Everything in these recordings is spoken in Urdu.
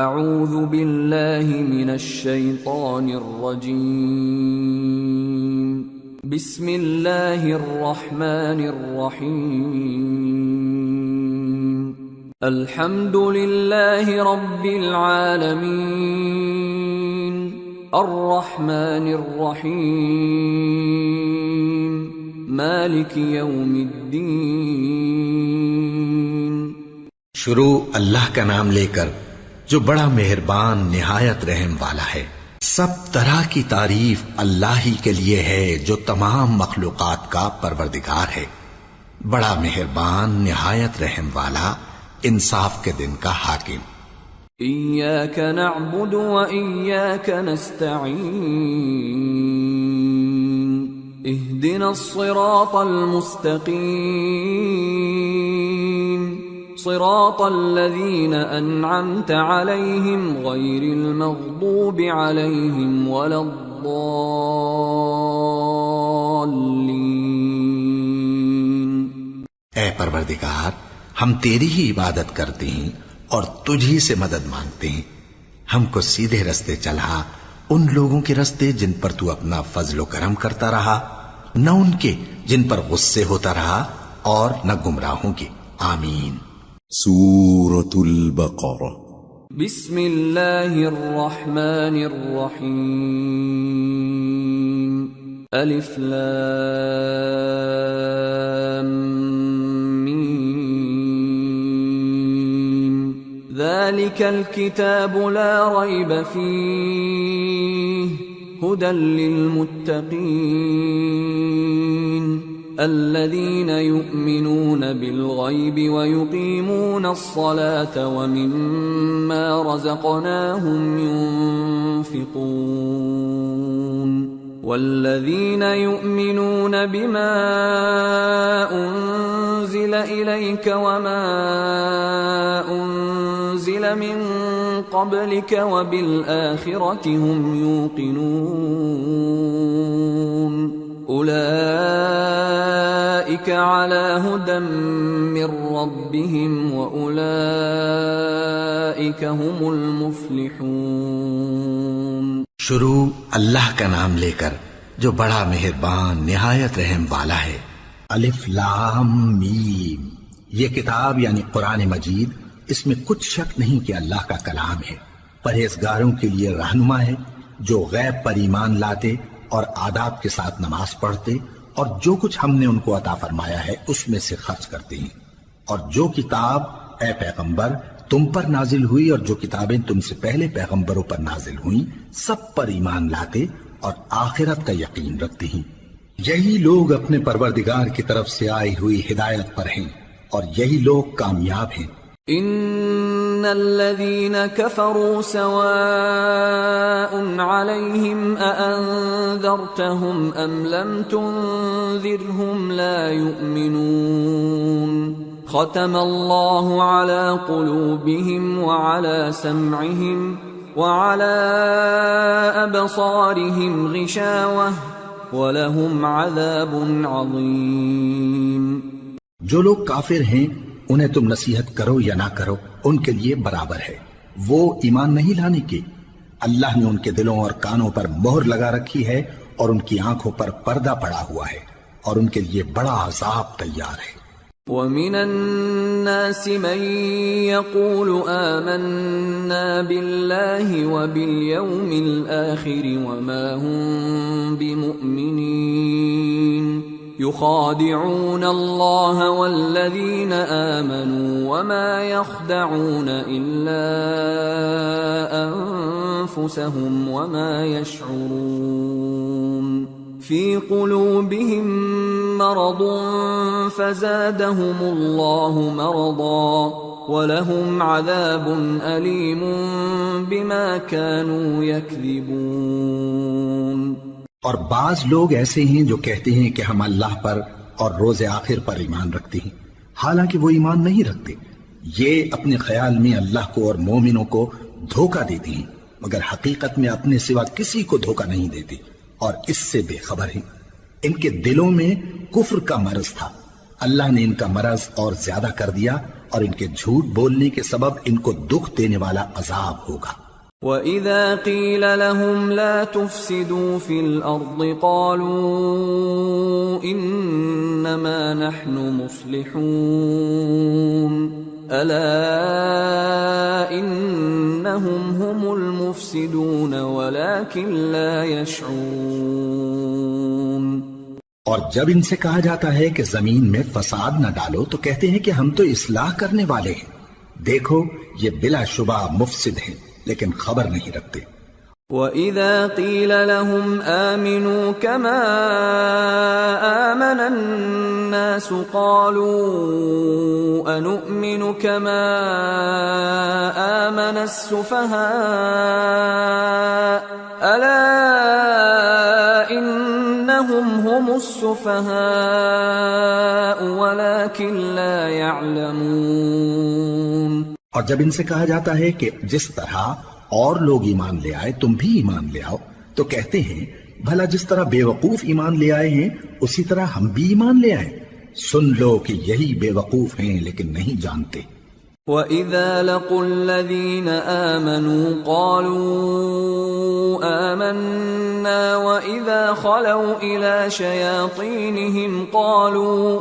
اعوذ باللہ من الشیطان الرجیم بسم اللہ الرحمن الرحیم الحمد للہ رب العالمین الرحمن الرحیم مالک یوم الدین۔ شروع اللہ کا نام لے کر جو بڑا مہربان نہایت رحم والا ہے۔ سب طرح کی تعریف اللہ ہی کے لیے ہے جو تمام مخلوقات کا پروردگار ہے، بڑا مہربان نہایت رحم والا، انصاف کے دن کا حاکم۔ ایاک نعبد و ایاک نستعین اہدنا الصراط المستقیم صراط الذین انعمت علیہم غیر المغضوب علیہم ولا الضالین۔ اے پروردگار، ہم تیری ہی عبادت کرتے ہیں اور تجھ ہی سے مدد مانگتے ہیں، ہم کو سیدھے رستے چلا، ان لوگوں کے رستے جن پر تو اپنا فضل و کرم کرتا رہا، نہ ان کے جن پر غصے ہوتا رہا، اور نہ گمراہوں کے۔ آمین۔ سورة البقرہ۔ بسم اللہ الرحمن الرحیم الف لام میم ذالک الکتاب لا ریب فیہ ہدی للمتقین الذين يؤمنون بالغيب ويقيمون الصلاة ومما رزقناهم ينفقون والذين يؤمنون بما أنزل إليك وما أنزل من قبلك وبالآخرة هم يوقنون اولئک علی ھدی من ربہم واولئک ھم المفلحون۔ شروع اللہ کا نام لے کر جو بڑا مہربان نہایت رحم والا ہے۔ الف لام میم، یہ کتاب یعنی قرآن مجید، اس میں کچھ شک نہیں کہ اللہ کا کلام ہے، پرہیزگاروں کے لیے رہنما ہے جو غیب پر ایمان لاتے اور آداب کے ساتھ نماز پڑھتے اور جو کچھ ہم نے ان کو عطا فرمایا ہے اس میں سے خرچ کرتے ہیں، اور جو کتاب اے پیغمبر تم پر نازل ہوئی اور جو کتابیں تم سے پہلے پیغمبروں پر نازل ہوئیں سب پر ایمان لاتے اور آخرت کا یقین رکھتے ہیں۔ یہی لوگ اپنے پروردگار کی طرف سے آئی ہوئی ہدایت پر ہیں اور یہی لوگ کامیاب ہیں۔ ان الذين كفروا سواء عليهم أأنذرتهم ام لم تنذرهم لا يؤمنون ختم الله على قلوبهم وعلى سمعهم وعلى أبصارهم غشاوة ولهم عذاب عظيم۔ جو لوگ کافر ہیں انہیں تم نصیحت کرو یا نہ کرو ان کے لیے برابر ہے، وہ ایمان نہیں لانے کے، اللہ نے ان کے دلوں اور کانوں پر مہر لگا رکھی ہے اور ان کی آنکھوں پر پردہ پڑا ہوا ہے اور ان کے لیے بڑا عذاب تیار ہے۔ وَمِنَ النَّاسِ مَن يَقُولُ آمَنَّا بِاللَّهِ وَبِالْيَوْمِ الْآخِرِ وَمَا هُم بِمُؤْمِنِينَ يخادعون الله والذين آمنوا وما يخدعون إلا أنفسهم وما يشعرون في قلوبهم مرض فزادهم الله مرضا ولهم عذاب أليم بما كانوا يكذبون۔ اور بعض لوگ ایسے ہیں جو کہتے ہیں کہ ہم اللہ پر اور روز آخر پر ایمان رکھتے ہیں، حالانکہ وہ ایمان نہیں رکھتے۔ یہ اپنے خیال میں اللہ کو اور مومنوں کو دھوکہ دیتے ہیں، مگر حقیقت میں اپنے سوا کسی کو دھوکہ نہیں دیتے اور اس سے بے خبر ہیں۔ ان کے دلوں میں کفر کا مرض تھا، اللہ نے ان کا مرض اور زیادہ کر دیا اور ان کے جھوٹ بولنے کے سبب ان کو دکھ دینے والا عذاب ہوگا۔ وَإِذَا قِيلَ لَهُمْ لَا تُفْسِدُوا فِي الْأَرْضِ قَالُوا إِنَّمَا نَحْنُ مُصْلِحُونَ أَلَا إِنَّهُمْ هُمُ الْمُفْسِدُونَ وَلَكِنْ لَا يَشْعُرُونَ۔ اور جب ان سے کہا جاتا ہے کہ زمین میں فساد نہ ڈالو تو کہتے ہیں کہ ہم تو اصلاح کرنے والے ہیں، دیکھو یہ بلا شبہ مفسد ہیں لیکن خبر نہیں رکھتے۔ وَإِذَا قِيلَ لَهُمْ آمِنُوا كَمَا آمَنَ النَّاسُ قَالُوا أَنُؤْمِنُ كَمَا آمَنَ السُّفَهَاءُ أَلَا إِنَّهُمْ هُمُ السُّفَهَاءُ وَلَكِنْ لَا يَعْلَمُونَ۔ اور جب ان سے کہا جاتا ہے کہ جس طرح اور لوگ ایمان لے آئے تم بھی ایمان لے آؤ تو کہتے ہیں بھلا جس طرح بے وقوف ایمان لے آئے ہیں اسی طرح ہم بھی ایمان لے آئے۔ سن لو کہ یہی بے وقوف ہیں لیکن نہیں جانتے۔ وَإِذَا لَقُوا الَّذِينَ آمَنُوا قَالُوا آمَنَّا وَإِذَا خَلَوْا إِلَى شَيَاطِينِهِمْ قَالُوا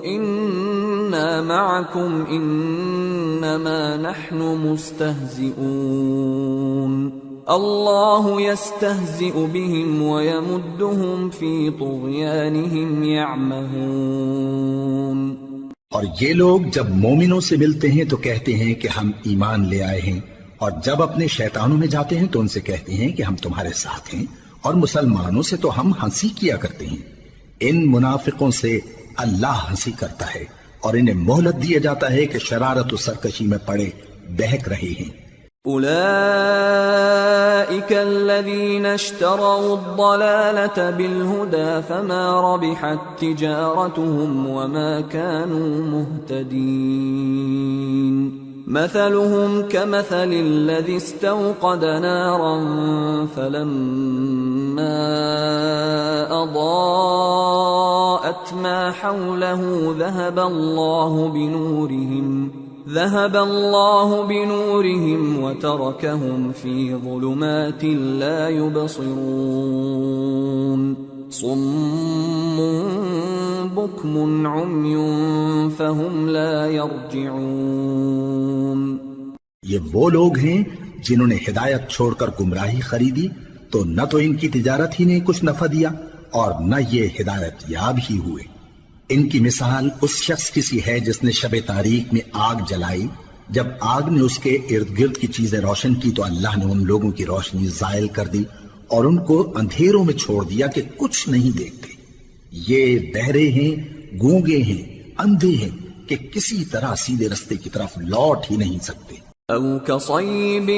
إِنَّا مَعَكُمْ إِنَّمَا نَحْنُ مُسْتَهْزِئُونَ اللَّهُ يَسْتَهْزِئُ بِهِمْ وَيَمُدُّهُمْ فِي طُغْيَانِهِمْ يَعْمَهُونَ۔ اور یہ لوگ جب مومنوں سے ملتے ہیں تو کہتے ہیں کہ ہم ایمان لے آئے ہیں، اور جب اپنے شیطانوں میں جاتے ہیں تو ان سے کہتے ہیں کہ ہم تمہارے ساتھ ہیں، اور مسلمانوں سے تو ہم ہنسی کیا کرتے ہیں۔ ان منافقوں سے اللہ ہنسی کرتا ہے اور انہیں مہلت دیا جاتا ہے کہ شرارت و سرکشی میں پڑے بہک رہے ہیں۔ أولئك الذين اشتروا الضلالة بالهدى فما ربحت تجارتهم وما كانوا مهتدين مثلهم كمثل الذي استوقد نارا فلما أضاءت ما حوله ذهب الله بنورهم وتركهم في ظلمات لا يبصرون صم بكم عمي فهم لا يرجعون۔ یہ وہ لوگ ہیں جنہوں نے ہدایت چھوڑ کر گمراہی خریدی تو نہ تو ان کی تجارت ہی نے کچھ نفع دیا اور نہ یہ ہدایت یاب ہی ہوئے۔ ان کی مثال اس شخص کی سی ہے جس نے شب تاریک میں آگ جلائی، جب آگ نے اس کے ارد گرد کی چیزیں روشن کی تو اللہ نے ان لوگوں کی روشنی زائل کر دی اور ان کو اندھیروں میں چھوڑ دیا کہ کچھ نہیں دیکھتے۔ یہ بہرے ہیں، گونگے ہیں، اندھے ہیں کہ کسی طرح سیدھے رستے کی طرف لوٹ ہی نہیں سکتے۔ أو كصيب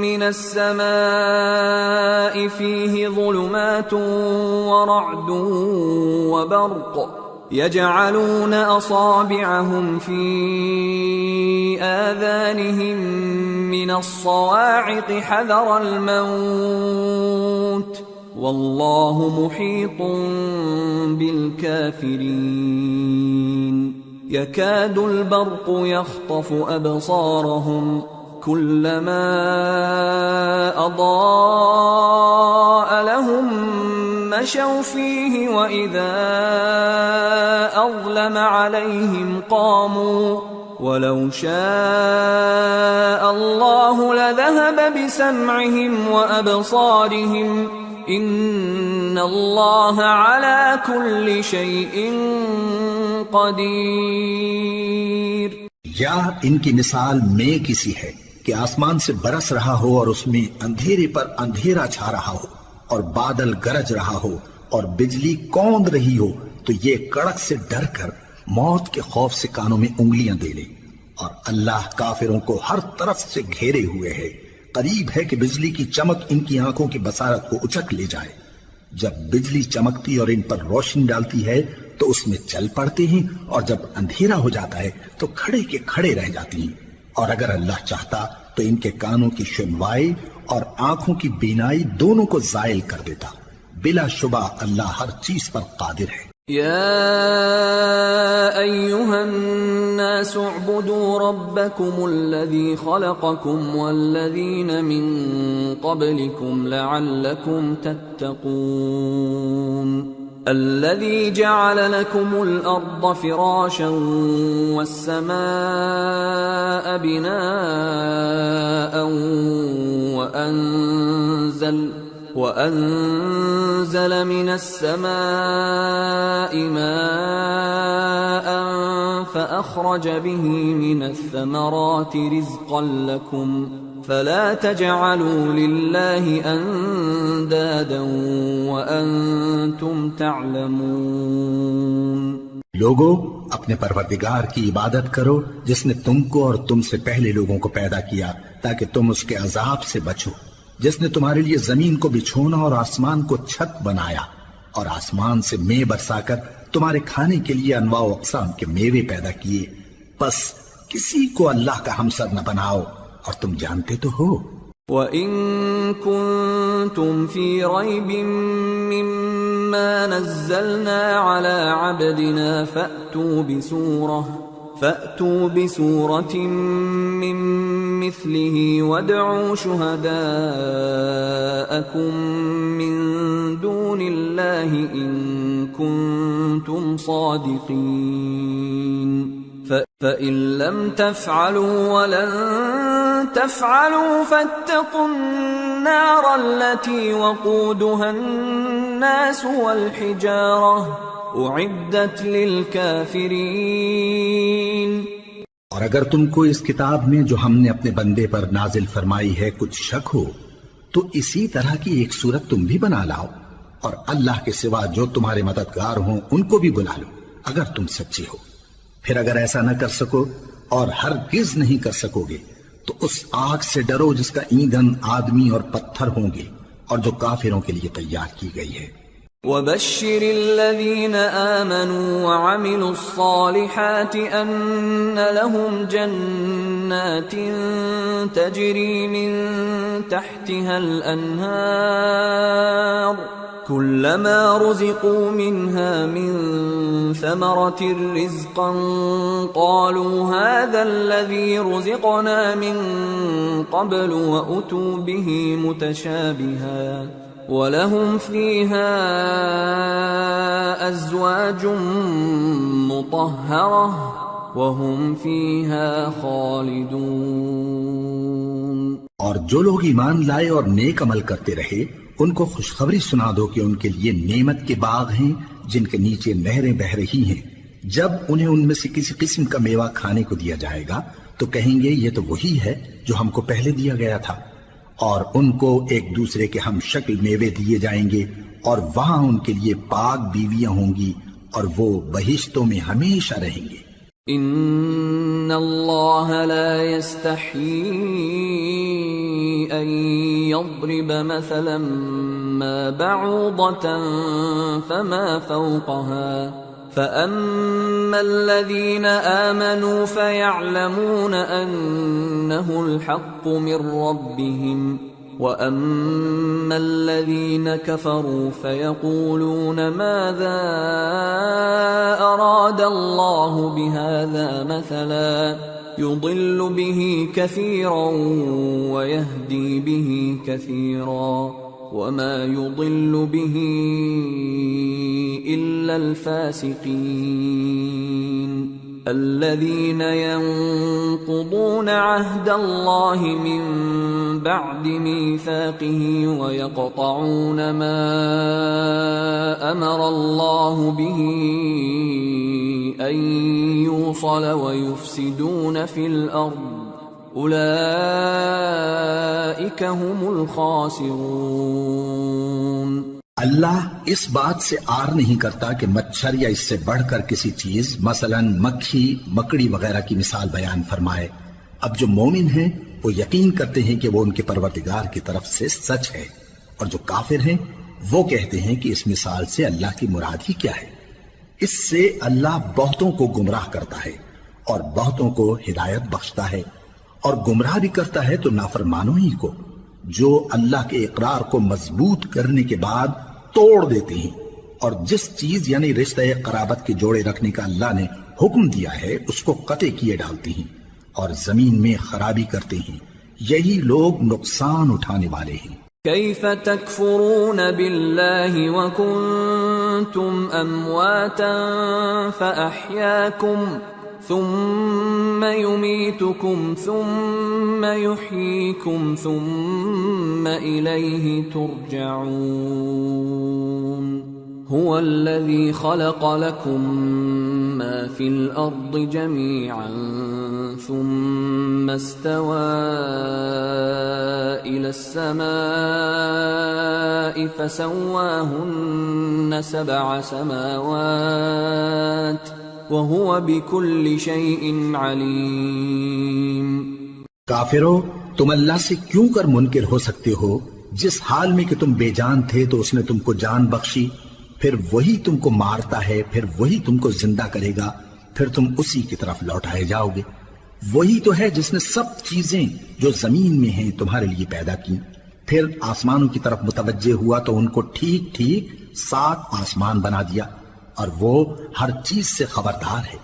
من السماء فيه ظلمات ورعد وبرق يجعلون أصابعهم في آذانهم من الصواعق حذر الموت والله محيط بالكافرين يكاد البرق يخطف أبصارهم كلما أضاء لهم مشوا فيه وإذا أظلم عليهم قاموا ولو شاء الله لذهب بسمعهم وأبصارهم إن الله على كل شيء قدیر۔ یا ان کی مثال میں کسی ہے کہ آسمان سے برس رہا ہو اور اس میں اندھیرے پر اندھیرا چھا رہا ہو اور بادل گرج رہا ہو اور بجلی کوند رہی ہو تو یہ کڑک سے ڈر کر موت کے خوف سے کانوں میں انگلیاں دے لے، اور اللہ کافروں کو ہر طرف سے گھیرے ہوئے ہے، قریب ہے کہ بجلی کی چمک ان کی آنکھوں کی بصارت کو اچک لے جائے۔ جب بجلی چمکتی اور ان پر روشنی ڈالتی ہے تو اس میں چل پڑتے ہیں، اور جب اندھیرا ہو جاتا ہے تو کھڑے کے کھڑے رہ جاتی ہیں، اور اگر اللہ چاہتا تو ان کے کانوں کی سنوائی اور آنکھوں کی بینائی دونوں کو زائل کر دیتا۔ بلا شبہ اللہ ہر چیز پر قادر ہے۔ يا أيها الناس اعبدوا ربكم الذي خلقكم والذين من قبلكم لعلكم تتقون الذي جعل لكم الأرض فراشا والسماء بناء وأنزل من السماء ماء فأخرج به من الثمرات رزقا لكم فلا تجعلوا لله أندادا وأنتم تعلمون۔ لوگو اپنے پروردگار کی عبادت کرو جس نے تم کو اور تم سے پہلے لوگوں کو پیدا کیا تاکہ تم اس کے عذاب سے بچو، جس نے تمہارے لیے زمین کو بچھونا اور آسمان کو چھت بنایا اور آسمان سے مے برسا کر تمہارے کھانے کے لیے انواع و اقسام کے میوے پیدا کیے، پس کسی کو اللہ کا ہمسر نہ بناؤ اور تم جانتے تو ہو۔ وَإِن كُنتُمْ فِي رَيْبٍ مِّمَّا نَزَّلْنَا عَلَى عَبْدِنَا فَأْتُوا بِسُورَةٍ مِّن مِّثْلِهِ وَادْعُوا شُهَدَاءَكُم مِّن دُونِ اللَّهِ إِن كُنتُمْ صَادِقِينَ فَإِن لَّمْ تَفْعَلُوا وَلَن تَفْعَلُوا فَاتَّقُوا النَّارَ الَّتِي وَقُودُهَا النَّاسُ وَالْحِجَارَةُ اعدت للکافرین۔ اور اگر تم کو اس کتاب میں جو ہم نے اپنے بندے پر نازل فرمائی ہے کچھ شک ہو تو اسی طرح کی ایک صورت تم بھی بنا لاؤ اور اللہ کے سوا جو تمہارے مددگار ہوں ان کو بھی بلا لو اگر تم سچے ہو۔ پھر اگر ایسا نہ کر سکو اور ہرگز نہیں کر سکو گے تو اس آگ سے ڈرو جس کا ایندھن آدمی اور پتھر ہوں گے اور جو کافروں کے لیے تیار کی گئی ہے۔ وَبَشِّرِ الَّذِينَ آمَنُوا وَعَمِلُوا الصَّالِحَاتِ أَنَّ لَهُمْ جَنَّاتٍ تَجْرِي مِن تَحْتِهَا الْأَنْهَارُ كُلَّمَا رُزِقُوا مِنْهَا مِن ثَمَرَةٍ رِزْقًا قَالُوا هَذَا الَّذِي رُزِقْنَا مِن قَبْلُ وَأُتُوا بِهِ مُتَشَابِهًا وَلَهُمْ فِيهَا أَزْوَاجٌ مُطَهَّرَةٌ وَهُمْ فِيهَا خَالِدُونَ۔ اور جو لوگ ایمان لائے اور نیک عمل کرتے رہے ان کو خوشخبری سنا دو کہ ان کے لیے نعمت کے باغ ہیں جن کے نیچے نہریں بہہ رہی ہیں، جب انہیں ان میں سے کسی قسم کا میوہ کھانے کو دیا جائے گا تو کہیں گے یہ تو وہی ہے جو ہم کو پہلے دیا گیا تھا، اور ان کو ایک دوسرے کے ہم شکل میوے دیے جائیں گے اور وہاں ان کے لیے پاک بیویاں ہوں گی اور وہ بہشتوں میں ہمیشہ رہیں گے۔ ان اللہ لا يستحيي ان يضرب مثلا ما بعوضة فما فوقها فأما الذين آمنوا فيعلمون أنه الحق من ربهم وأما الذين كفروا فيقولون ماذا أراد الله بهذا مثلا يضل به كثيرا ويهدي به كثيرا وما يضل به إلا الفاسقين الذين ينقضون عهد الله من بعد ميثاقه ويقطعون ما أمر الله به أن يوصل ويفسدون في الأرض اولئک هم الخاسرون۔ اللہ اس بات سے آر نہیں کرتا کہ مچھر یا اس سے بڑھ کر کسی چیز مثلا مکھی مکڑی وغیرہ کی مثال بیان فرمائے۔ اب جو مومن ہیں وہ یقین کرتے ہیں کہ وہ ان کے پروردگار کی طرف سے سچ ہے، اور جو کافر ہیں وہ کہتے ہیں کہ اس مثال سے اللہ کی مراد ہی کیا ہے۔ اس سے اللہ بہتوں کو گمراہ کرتا ہے اور بہتوں کو ہدایت بخشتا ہے، اور گمراہ بھی کرتا ہے تو نافرمانوں ہی کو، جو اللہ کے اقرار کو مضبوط کرنے کے بعد توڑ دیتے ہیں، اور جس چیز یعنی رشتہ قرابت کے جوڑے رکھنے کا اللہ نے حکم دیا ہے اس کو قطع کیے ڈالتے ہیں اور زمین میں خرابی کرتے ہیں، یہی لوگ نقصان اٹھانے والے ہیں۔ كيف تكفرون بالله وكنتم أمواتا فأحياكم ثم يميتكم ثم يحييكم ثم إليه ترجعون هو الذي خلق لكم ما في الأرض جميعا ثم استوى إلى السماء فسواهن 7 سماوات وهو بكل شيء عليم۔ کافرو، تم اللہ سے کیوں کر منکر ہو سکتے ہو جس حال میں کہ تم بے جان تھے تو اس نے تم کو جان بخشی، پھر وہی تم کو مارتا ہے، پھر وہی تم کو زندہ کرے گا، پھر تم اسی کی طرف لوٹائے جاؤ گے۔ وہی تو ہے جس نے سب چیزیں جو زمین میں ہیں تمہارے لیے پیدا کی، پھر آسمانوں کی طرف متوجہ ہوا تو ان کو ٹھیک ٹھیک 7 آسمان بنا دیا، اور وہ ہر چیز سے خبردار ہے۔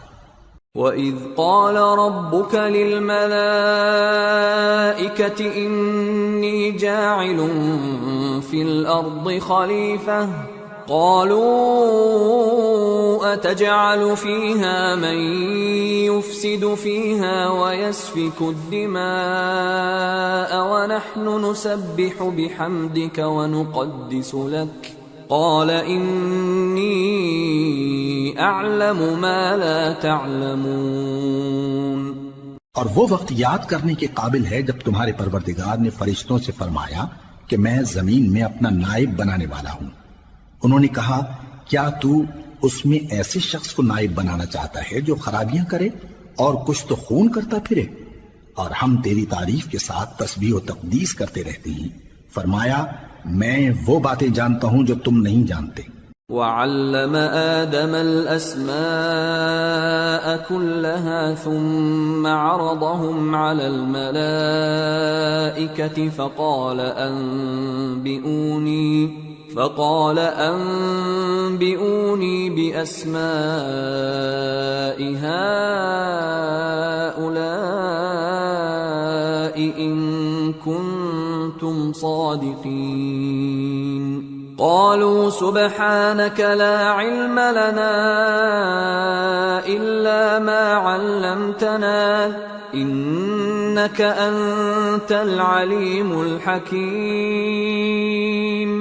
وَإِذْ قَالَ رَبُّكَ لِلْمَلَائِكَةِ إِنِّي جَاعِلٌ فِي الْأَرْضِ خَلِيفَةً قَالُوا أَتَجْعَلُ فِيهَا مَن يُفْسِدُ فِيهَا وَيَسْفِكُ الدِّمَاءَ وَنَحْنُ نُسَبِّحُ بِحَمْدِكَ وَنُقَدِّسُ لَكَ قال انی اعلم ما لا تعلمون۔ اور وہ وقت یاد کرنے کے قابل ہے جب تمہارے پروردگار نے فرشتوں سے فرمایا کہ میں زمین میں اپنا نائب بنانے والا ہوں۔ انہوں نے کہا کیا تو اس میں ایسے شخص کو نائب بنانا چاہتا ہے جو خرابیاں کرے اور کچھ تو خون کرتا پھرے؟ اور ہم تیری تعریف کے ساتھ تسبیح و تقدیس کرتے رہتے ہیں۔ فرمایا میں وہ باتیں جانتا ہوں جو تم نہیں جانتے۔ وَعَلَّمَ آدَمَ الْأَسْمَاءَ كُلَّهَا ثُمَّ عَرَضَهُمْ عَلَى الْمَلَائِكَةِ فقال أنبئوني بأسماء هؤلاء إن كنتم صادقين قالوا سبحانك لا علم لنا إلا ما علمتنا إنك أنت العليم الحكيم۔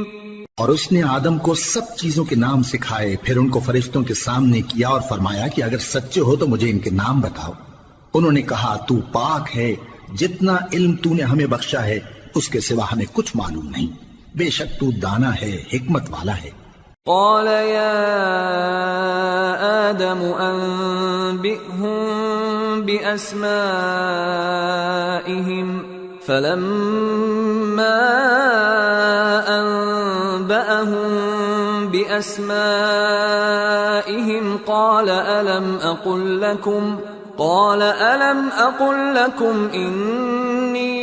اور اس نے آدم کو سب چیزوں کے نام سکھائے، پھر ان کو فرشتوں کے سامنے کیا اور فرمایا کہ اگر سچے ہو تو مجھے ان کے نام بتاؤ۔ انہوں نے کہا تو پاک ہے، جتنا علم تو نے ہمیں بخشا ہے اس کے سوا ہمیں کچھ معلوم نہیں، بے شک تو دانا ہے، حکمت والا ہے۔ قال يا آدم أنبئهم بأسمائهم فلما أنبأهم بأسمائهم قال ألم أقل لكم إني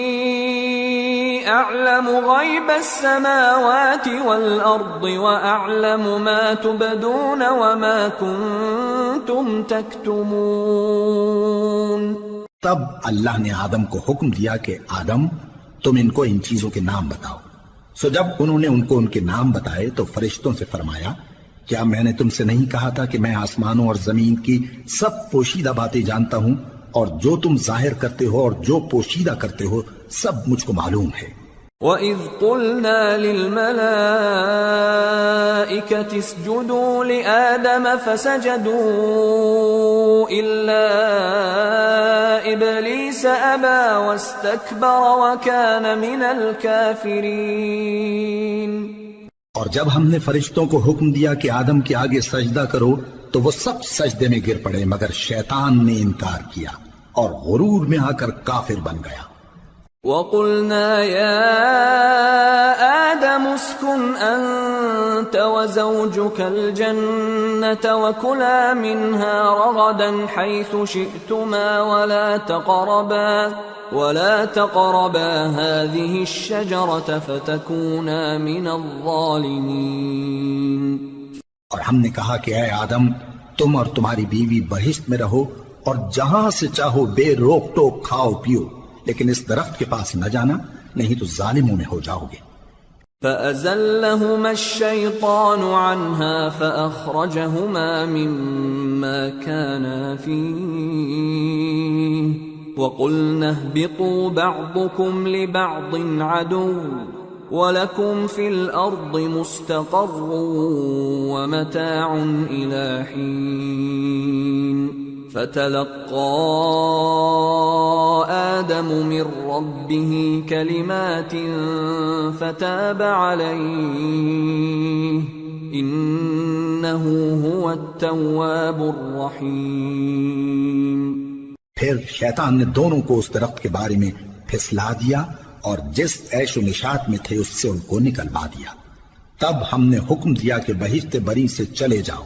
أعلم غيب السماوات والأرض وأعلم ما تبدون وما كنتم تكتمون۔ تب اللہ نے آدم کو حکم دیا کہ آدم تم ان کو ان چیزوں کے نام بتاؤ۔ سو جب انہوں نے ان کو ان کے نام بتائے تو فرشتوں سے فرمایا کیا میں نے تم سے نہیں کہا تھا کہ میں آسمانوں اور زمین کی سب پوشیدہ باتیں جانتا ہوں، اور جو تم ظاہر کرتے ہو اور جو پوشیدہ کرتے ہو سب مجھ کو معلوم ہے۔ وَإِذْ قُلْنَا لِلْمَلَائِكَةِ اسْجُدُوا لِآدَمَ فَسَجَدُوا إِلَّا إِبْلِيسَ أَبَى وَاسْتَكْبَرَ وَكَانَ مِنَ الْكَافِرِينَ۔ اور جب ہم نے فرشتوں کو حکم دیا کہ آدم کے آگے سجدہ کرو تو وہ سب سجدے میں گر پڑے مگر شیطان نے انکار کیا اور غرور میں آ کر کافر بن گیا۔ وَقُلْنَا يَا آدَمُ اسْكُنْ أَنْتَ وَزَوْجُكَ الْجَنَّةَ وَكُلَا مِنْهَا رَغَدًا حَيْثُ شِئْتُمَا وَلَا تَقْرَبَا هَذِهِ الشَّجَرَةَ فَتَكُونَا مِنَ الظَّالِمِينَ۔ اور ہم نے کہا کہ اے آدم، تم اور تمہاری بیوی بہشت میں رہو اور جہاں سے چاہو بے روک ٹوک کھاؤ پیو، لیکن اس درخت کے پاس نہ جانا، نہیں تو ظالموں میں ہو جاؤ گے۔ فَأَزَلَّهُمَا الشَّيْطَانُ عَنْهَا فَأَخْرَجَهُمَا مِمَّا كَانَا فِيهِ وَقُلْنَا اهْبِطُوا بَعْضُكُمْ لِبَعْضٍ عَدُوٌّ وَلَكُمْ فِي الْأَرْضِ مُسْتَقَرٌّ وَمَتَاعٌ إِلَى حِينٍ۔ فَتَلَقَّى آدَمُ مِنْ رَبِّهِ كَلِمَاتٍ فَتَابَ عَلَيْهِ إِنَّهُ هُوَ التَّوَّابُ الرَّحِيمُ۔ پھر شیطان نے دونوں کو اس درخت کے بارے میں پھسلا دیا اور جس عیش و نشاط میں تھے اس سے ان کو نکلوا دیا۔ تب ہم نے حکم دیا کہ بہشت بری سے چلے جاؤ،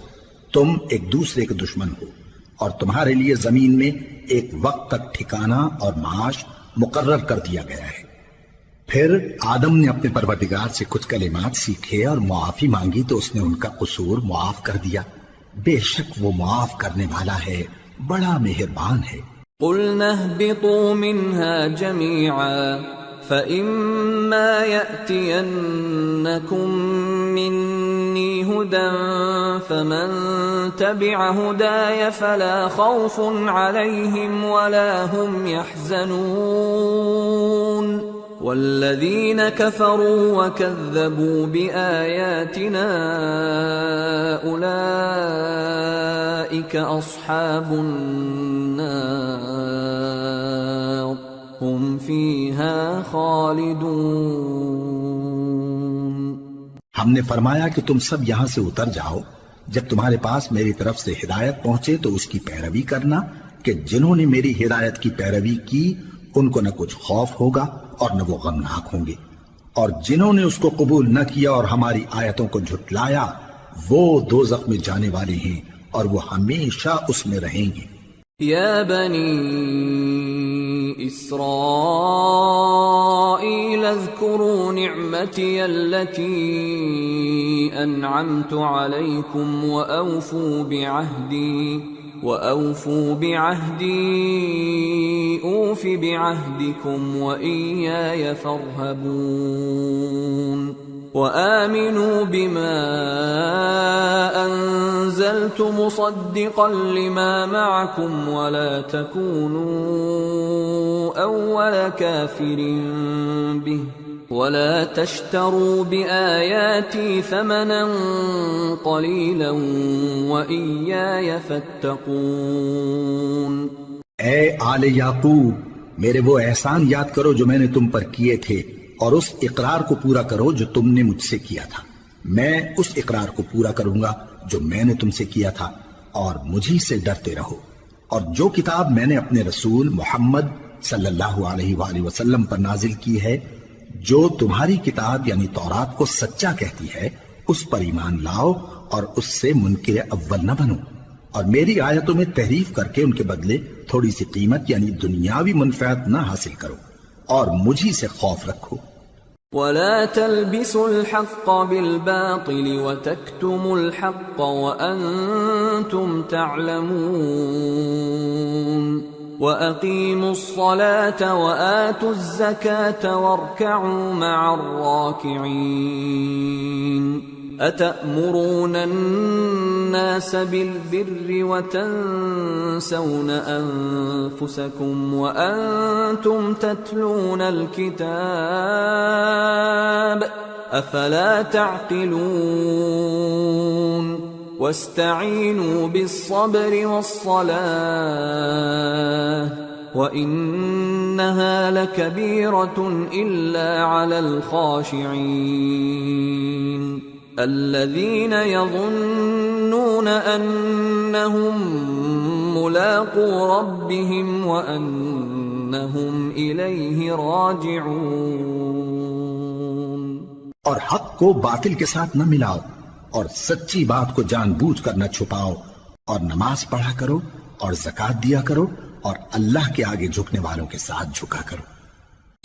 تم ایک دوسرے کے دشمن ہو، اور تمہارے لیے زمین میں ایک وقت تک ٹھکانہ اور معاش مقرر کر دیا گیا ہے۔ پھر آدم نے اپنے پروردگار سے کچھ کلمات سیکھے اور معافی مانگی تو اس نے ان کا قصور معاف کر دیا۔ بے شک وہ معاف کرنے والا ہے، بڑا مہربان ہے۔ قُلْنَا اهْبِطُوا مِنْهَا جَمِيعًا فَإِمَّا يَأْتِيَنَّكُمْ مِنِّي هُدًى فَمَنْ تَبِعَ هُدَايَ فَلَا خَوْفٌ عَلَيْهِمْ وَلَا هُمْ يَحْزَنُونَ وَالَّذِينَ كَفَرُوا وَكَذَّبُوا بِآيَاتِنَا أُولَئِكَ أَصْحَابُ النَّارِ هُمْ فِيهَا خَالِدُونَ۔ ہم نے فرمایا کہ تم سب یہاں سے اتر جاؤ، جب تمہارے پاس میری طرف سے ہدایت پہنچے تو اس کی پیروی کرنا کہ جنہوں نے میری ہدایت کی پیروی کی ان کو نہ کچھ خوف ہوگا اور نہ وہ غمناک ہوں گے، اور جنہوں نے اس کو قبول نہ کیا اور ہماری آیتوں کو جھٹلایا وہ دوزخ میں جانے والے ہیں اور وہ ہمیشہ اس میں رہیں گے۔ یا بنی اسرائیل اذکروا نعمتی التي انعمت علیکم وأوفوا بعهدي أوف بعهدكم وإياي فارهبون وآمنوا بما أنزلت مصدقا لما معكم ولا تكونوا أول كافر به ولا تشتروا بآياتي ثمنا قليلا وإياي فاتقون۔ اے آل یعقوب، میرے وہ احسان یاد کرو جو میں نے تم پر کیے تھے، اور اس اقرار کو پورا کرو جو تم نے مجھ سے کیا تھا۔ میں اس اقرار کو پورا کروں گا جو میں نے تم سے کیا تھا، اور مجھی سے ڈرتے رہو۔ اور جو کتاب میں نے اپنے رسول محمد صلی اللہ علیہ وآلہ وسلم پر نازل کی ہے، جو تمہاری کتاب یعنی تورات کو سچا کہتی ہے، اس پر ایمان لاؤ اور اس سے منکر اول نہ بنو، اور میری آیتوں میں تحریف کر کے ان کے بدلے تھوڑی سی قیمت یعنی دنیاوی منفعت نہ حاصل کرو، اور مجھی سے خوف رکھو۔ وَلَا تَلْبِسُوا الْحَقَّ بِالْبَاطِلِ وَتَكْتُمُوا الْحَقَّ وَأَنْتُمْ تَعْلَمُونَ وَأَقِيمُوا الصَّلَاةَ وَآتُوا الزَّكَاةَ وَارْكَعُوا مَعَ الرَّاكِعِينَ۔ أَتَأْمُرُونَ النَّاسَ بِالْبِرِّ وَتَنْسَوْنَ أَنفُسَكُمْ وَأَنْتُمْ تَتْلُونَ الْكِتَابَ أَفَلَا تَعْقِلُونَ وَاسْتَعِينُوا بِالصَّبْرِ وَالصَّلَاةِ وَإِنَّهَا لَكَبِيرَةٌ إِلَّا عَلَى الْخَاشِعِينَ الَّذِينَ يَظُنُّونَ أَنَّهُمْ مُلَاقُو رَبِّهِمْ وَأَنَّهُمْ إنهم إليه راجعون۔ اور حق کو باطل کے ساتھ نہ ملاؤ، اور سچی بات کو جان بوجھ کر نہ چھپاؤ، اور نماز پڑھا کرو اور زکوٰۃ دیا کرو، اور اللہ کے آگے جھکنے والوں کے ساتھ جھکا کرو۔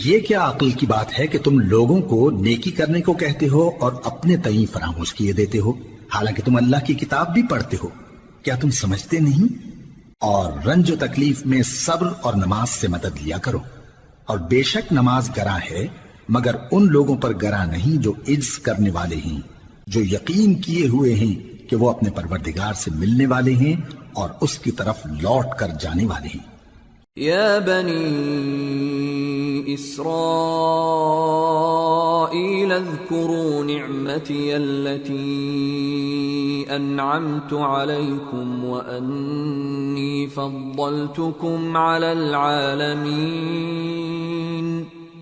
یہ کیا عقل کی بات ہے کہ تم لوگوں کو نیکی کرنے کو کہتے ہو اور اپنے تئیں فراموش کیے دیتے ہو، حالانکہ تم اللہ کی کتاب بھی پڑھتے ہو؟ کیا تم سمجھتے نہیں؟ اور رنج و تکلیف میں صبر اور نماز سے مدد لیا کرو، اور بے شک نماز گراں ہے، مگر ان لوگوں پر گراں نہیں جو عجز کرنے والے ہیں، جو یقین کیے ہوئے ہیں کہ وہ اپنے پروردگار سے ملنے والے ہیں اور اس کی طرف لوٹ کر جانے والے ہیں۔ یا بنی اسرائیل اذکروا نعمتی التي انعمت علیکم وانی فضلتکم علی العالمین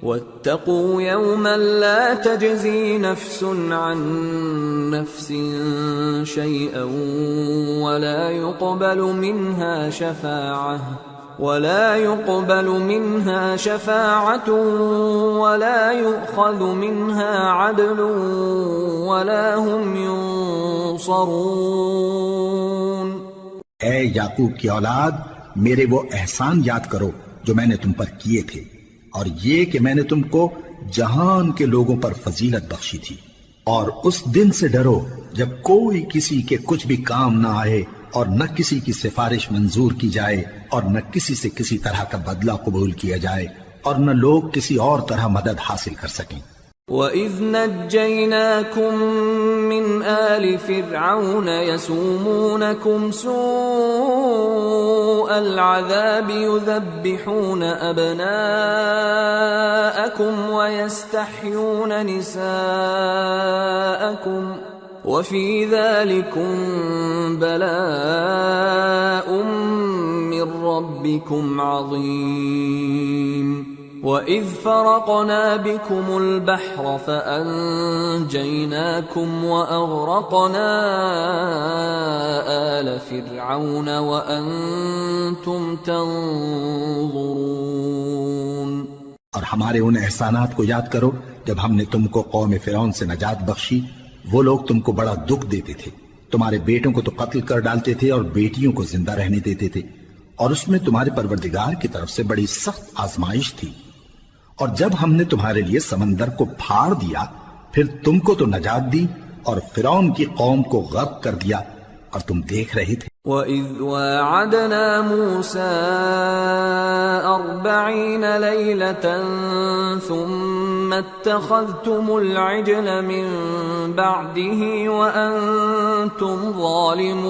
واتقوا يوما لا تجزي نفس عن نفس شيئا ولا يقبل منها شفاعة ولا يؤخذ منها عدل ولا هم ينصرون۔ اے یعقوب کی اولاد، میرے وہ احسان یاد کرو جو میں نے تم پر کیے تھے، اور یہ کہ میں نے تم کو جہان کے لوگوں پر فضیلت بخشی تھی، اور اس دن سے ڈرو جب کوئی کسی کے کچھ بھی کام نہ آئے، اور نہ کسی کی سفارش منظور کی جائے، اور نہ کسی سے کسی طرح کا بدلہ قبول کیا جائے، اور نہ لوگ کسی اور طرح مدد حاصل کر سکیں۔ وَإِذْ نَجَّيْنَاكُمْ مِنْ آلِ فِرْعَوْنَ يَسُومُونَكُمْ سُوءَ الْعَذَابِ يُذَبِّحُونَ أَبْنَاءَكُمْ وَيَسْتَحْيُونَ نِسَاءَكُمْ وَفِي ذَلِكُمْ بَلَاءٌ مِّن رَّبِّكُمْ عَظِيمٌ۔ وَإِذْ فَرَقْنَا بِكُمُ الْبَحْرَ فَأَنجَيْنَاكُمْ وَأَغْرَقْنَا آلَ فِرْعَوْنَ وَأَنْتُمْ تَنظُرُونَ۔ اور ہمارے ان احسانات کو یاد کرو جب ہم نے تم کو قوم فرعون سے نجات بخشی۔ وہ لوگ تم کو بڑا دکھ دیتے تھے، تمہارے بیٹوں کو تو قتل کر ڈالتے تھے اور بیٹیوں کو زندہ رہنے دیتے تھے، اور اس میں تمہارے پروردگار کی طرف سے بڑی سخت آزمائش تھی۔ اور جب ہم نے تمہارے لیے سمندر کو پھاڑ دیا، پھر تم کو تو نجات دی اور فرعون کی قوم کو غرق کر دیا، اور تم دیکھ رہے تھے۔ وَإِذْ وَاعَدْنَا مُوسَىٰ 40 لَيْلَةً ثُمَّ اتَّخَذْتُمُ الْعِجْلَ مِن بَعْدِهِ وَأَنْتُمْ ظَالِمُونَ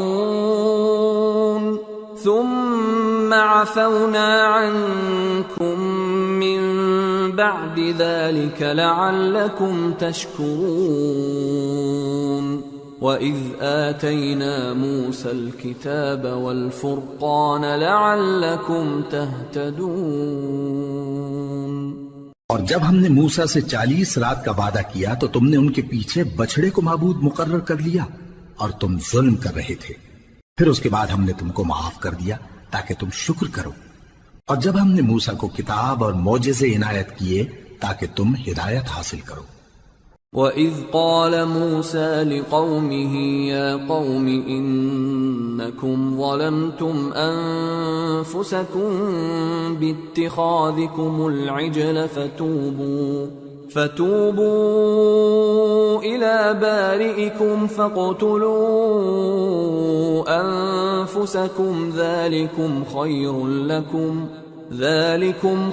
ثُمَّ عَفَوْنَا عَنْكُمْ مِن بَعْدِ ذَلِكَ لَعَلَّكُمْ تَشْكُرُونَ۔ وَإِذْ آتَيْنَا مُوسَى الْكِتَابَ وَالْفُرْقَانَ لَعَلَّكُمْ تَهْتَدُونَ۔ اور جب ہم نے موسیٰ سے 40 رات کا وعدہ کیا تو تم نے ان کے پیچھے بچھڑے کو معبود مقرر کر لیا، اور تم ظلم کر رہے تھے۔ پھر اس کے بعد ہم نے تم کو معاف کر دیا تاکہ تم شکر کرو۔ اور جب ہم نے موسیٰ کو کتاب اور معجزے عنایت کیے تاکہ تم ہدایت حاصل کرو۔ وَإِذْ قَالَ مُوسَى لِقَوْمِهِ يَا قَوْمِ إِنَّكُمْ ظَلَمْتُمْ أَنفُسَكُمْ بِاتِّخَاذِكُمُ الْعِجْلَ فَتُوبُوا إِلَى بَارِئِكُمْ فَاقْتُلُوا أَنفُسَكُمْ ذَلِكُمْ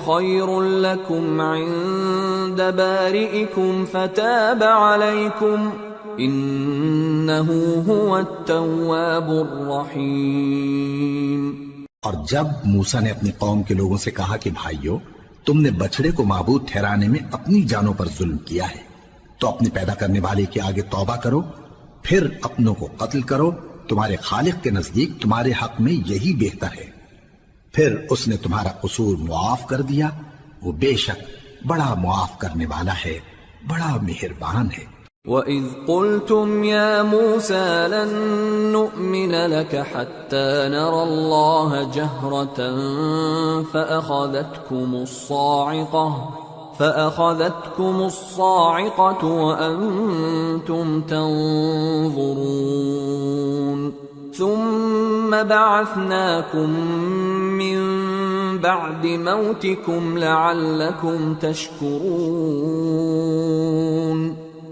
خَيْرٌ لَكُمْ عِندَ بَارِئِكُمْ فَتَابَ عَلَيْكُمْ إِنَّهُ هُوَ التَّوَّابُ الرَّحِيمُ۔ اور جب موسیٰ نے اپنی قوم کے لوگوں سے کہا کہ بھائیو، تم نے بچڑے کو معبود ٹھہرانے میں اپنی جانوں پر ظلم کیا ہے، تو اپنے پیدا کرنے والے کے آگے توبہ کرو، پھر اپنوں کو قتل کرو، تمہارے خالق کے نزدیک تمہارے حق میں یہی بہتر ہے۔ پھر اس نے تمہارا قصور معاف کر دیا، وہ بے شک بڑا معاف کرنے والا ہے، بڑا مہربان ہے۔ وَإِذْ قُلْتُمْ يَا مُوسَى لَن نُّؤْمِنَ لَكَ حَتَّى نَرَى اللَّهَ جَهْرَةً فَأَخَذَتْكُمُ الصَّاعِقَةُ وَأَنْتُمْ تَنظُرُونَ ثُمَّ بَعَثْنَاكُمْ مِنْ بَعْدِ مَوْتِكُمْ لَعَلَّكُمْ تَشْكُرُونَ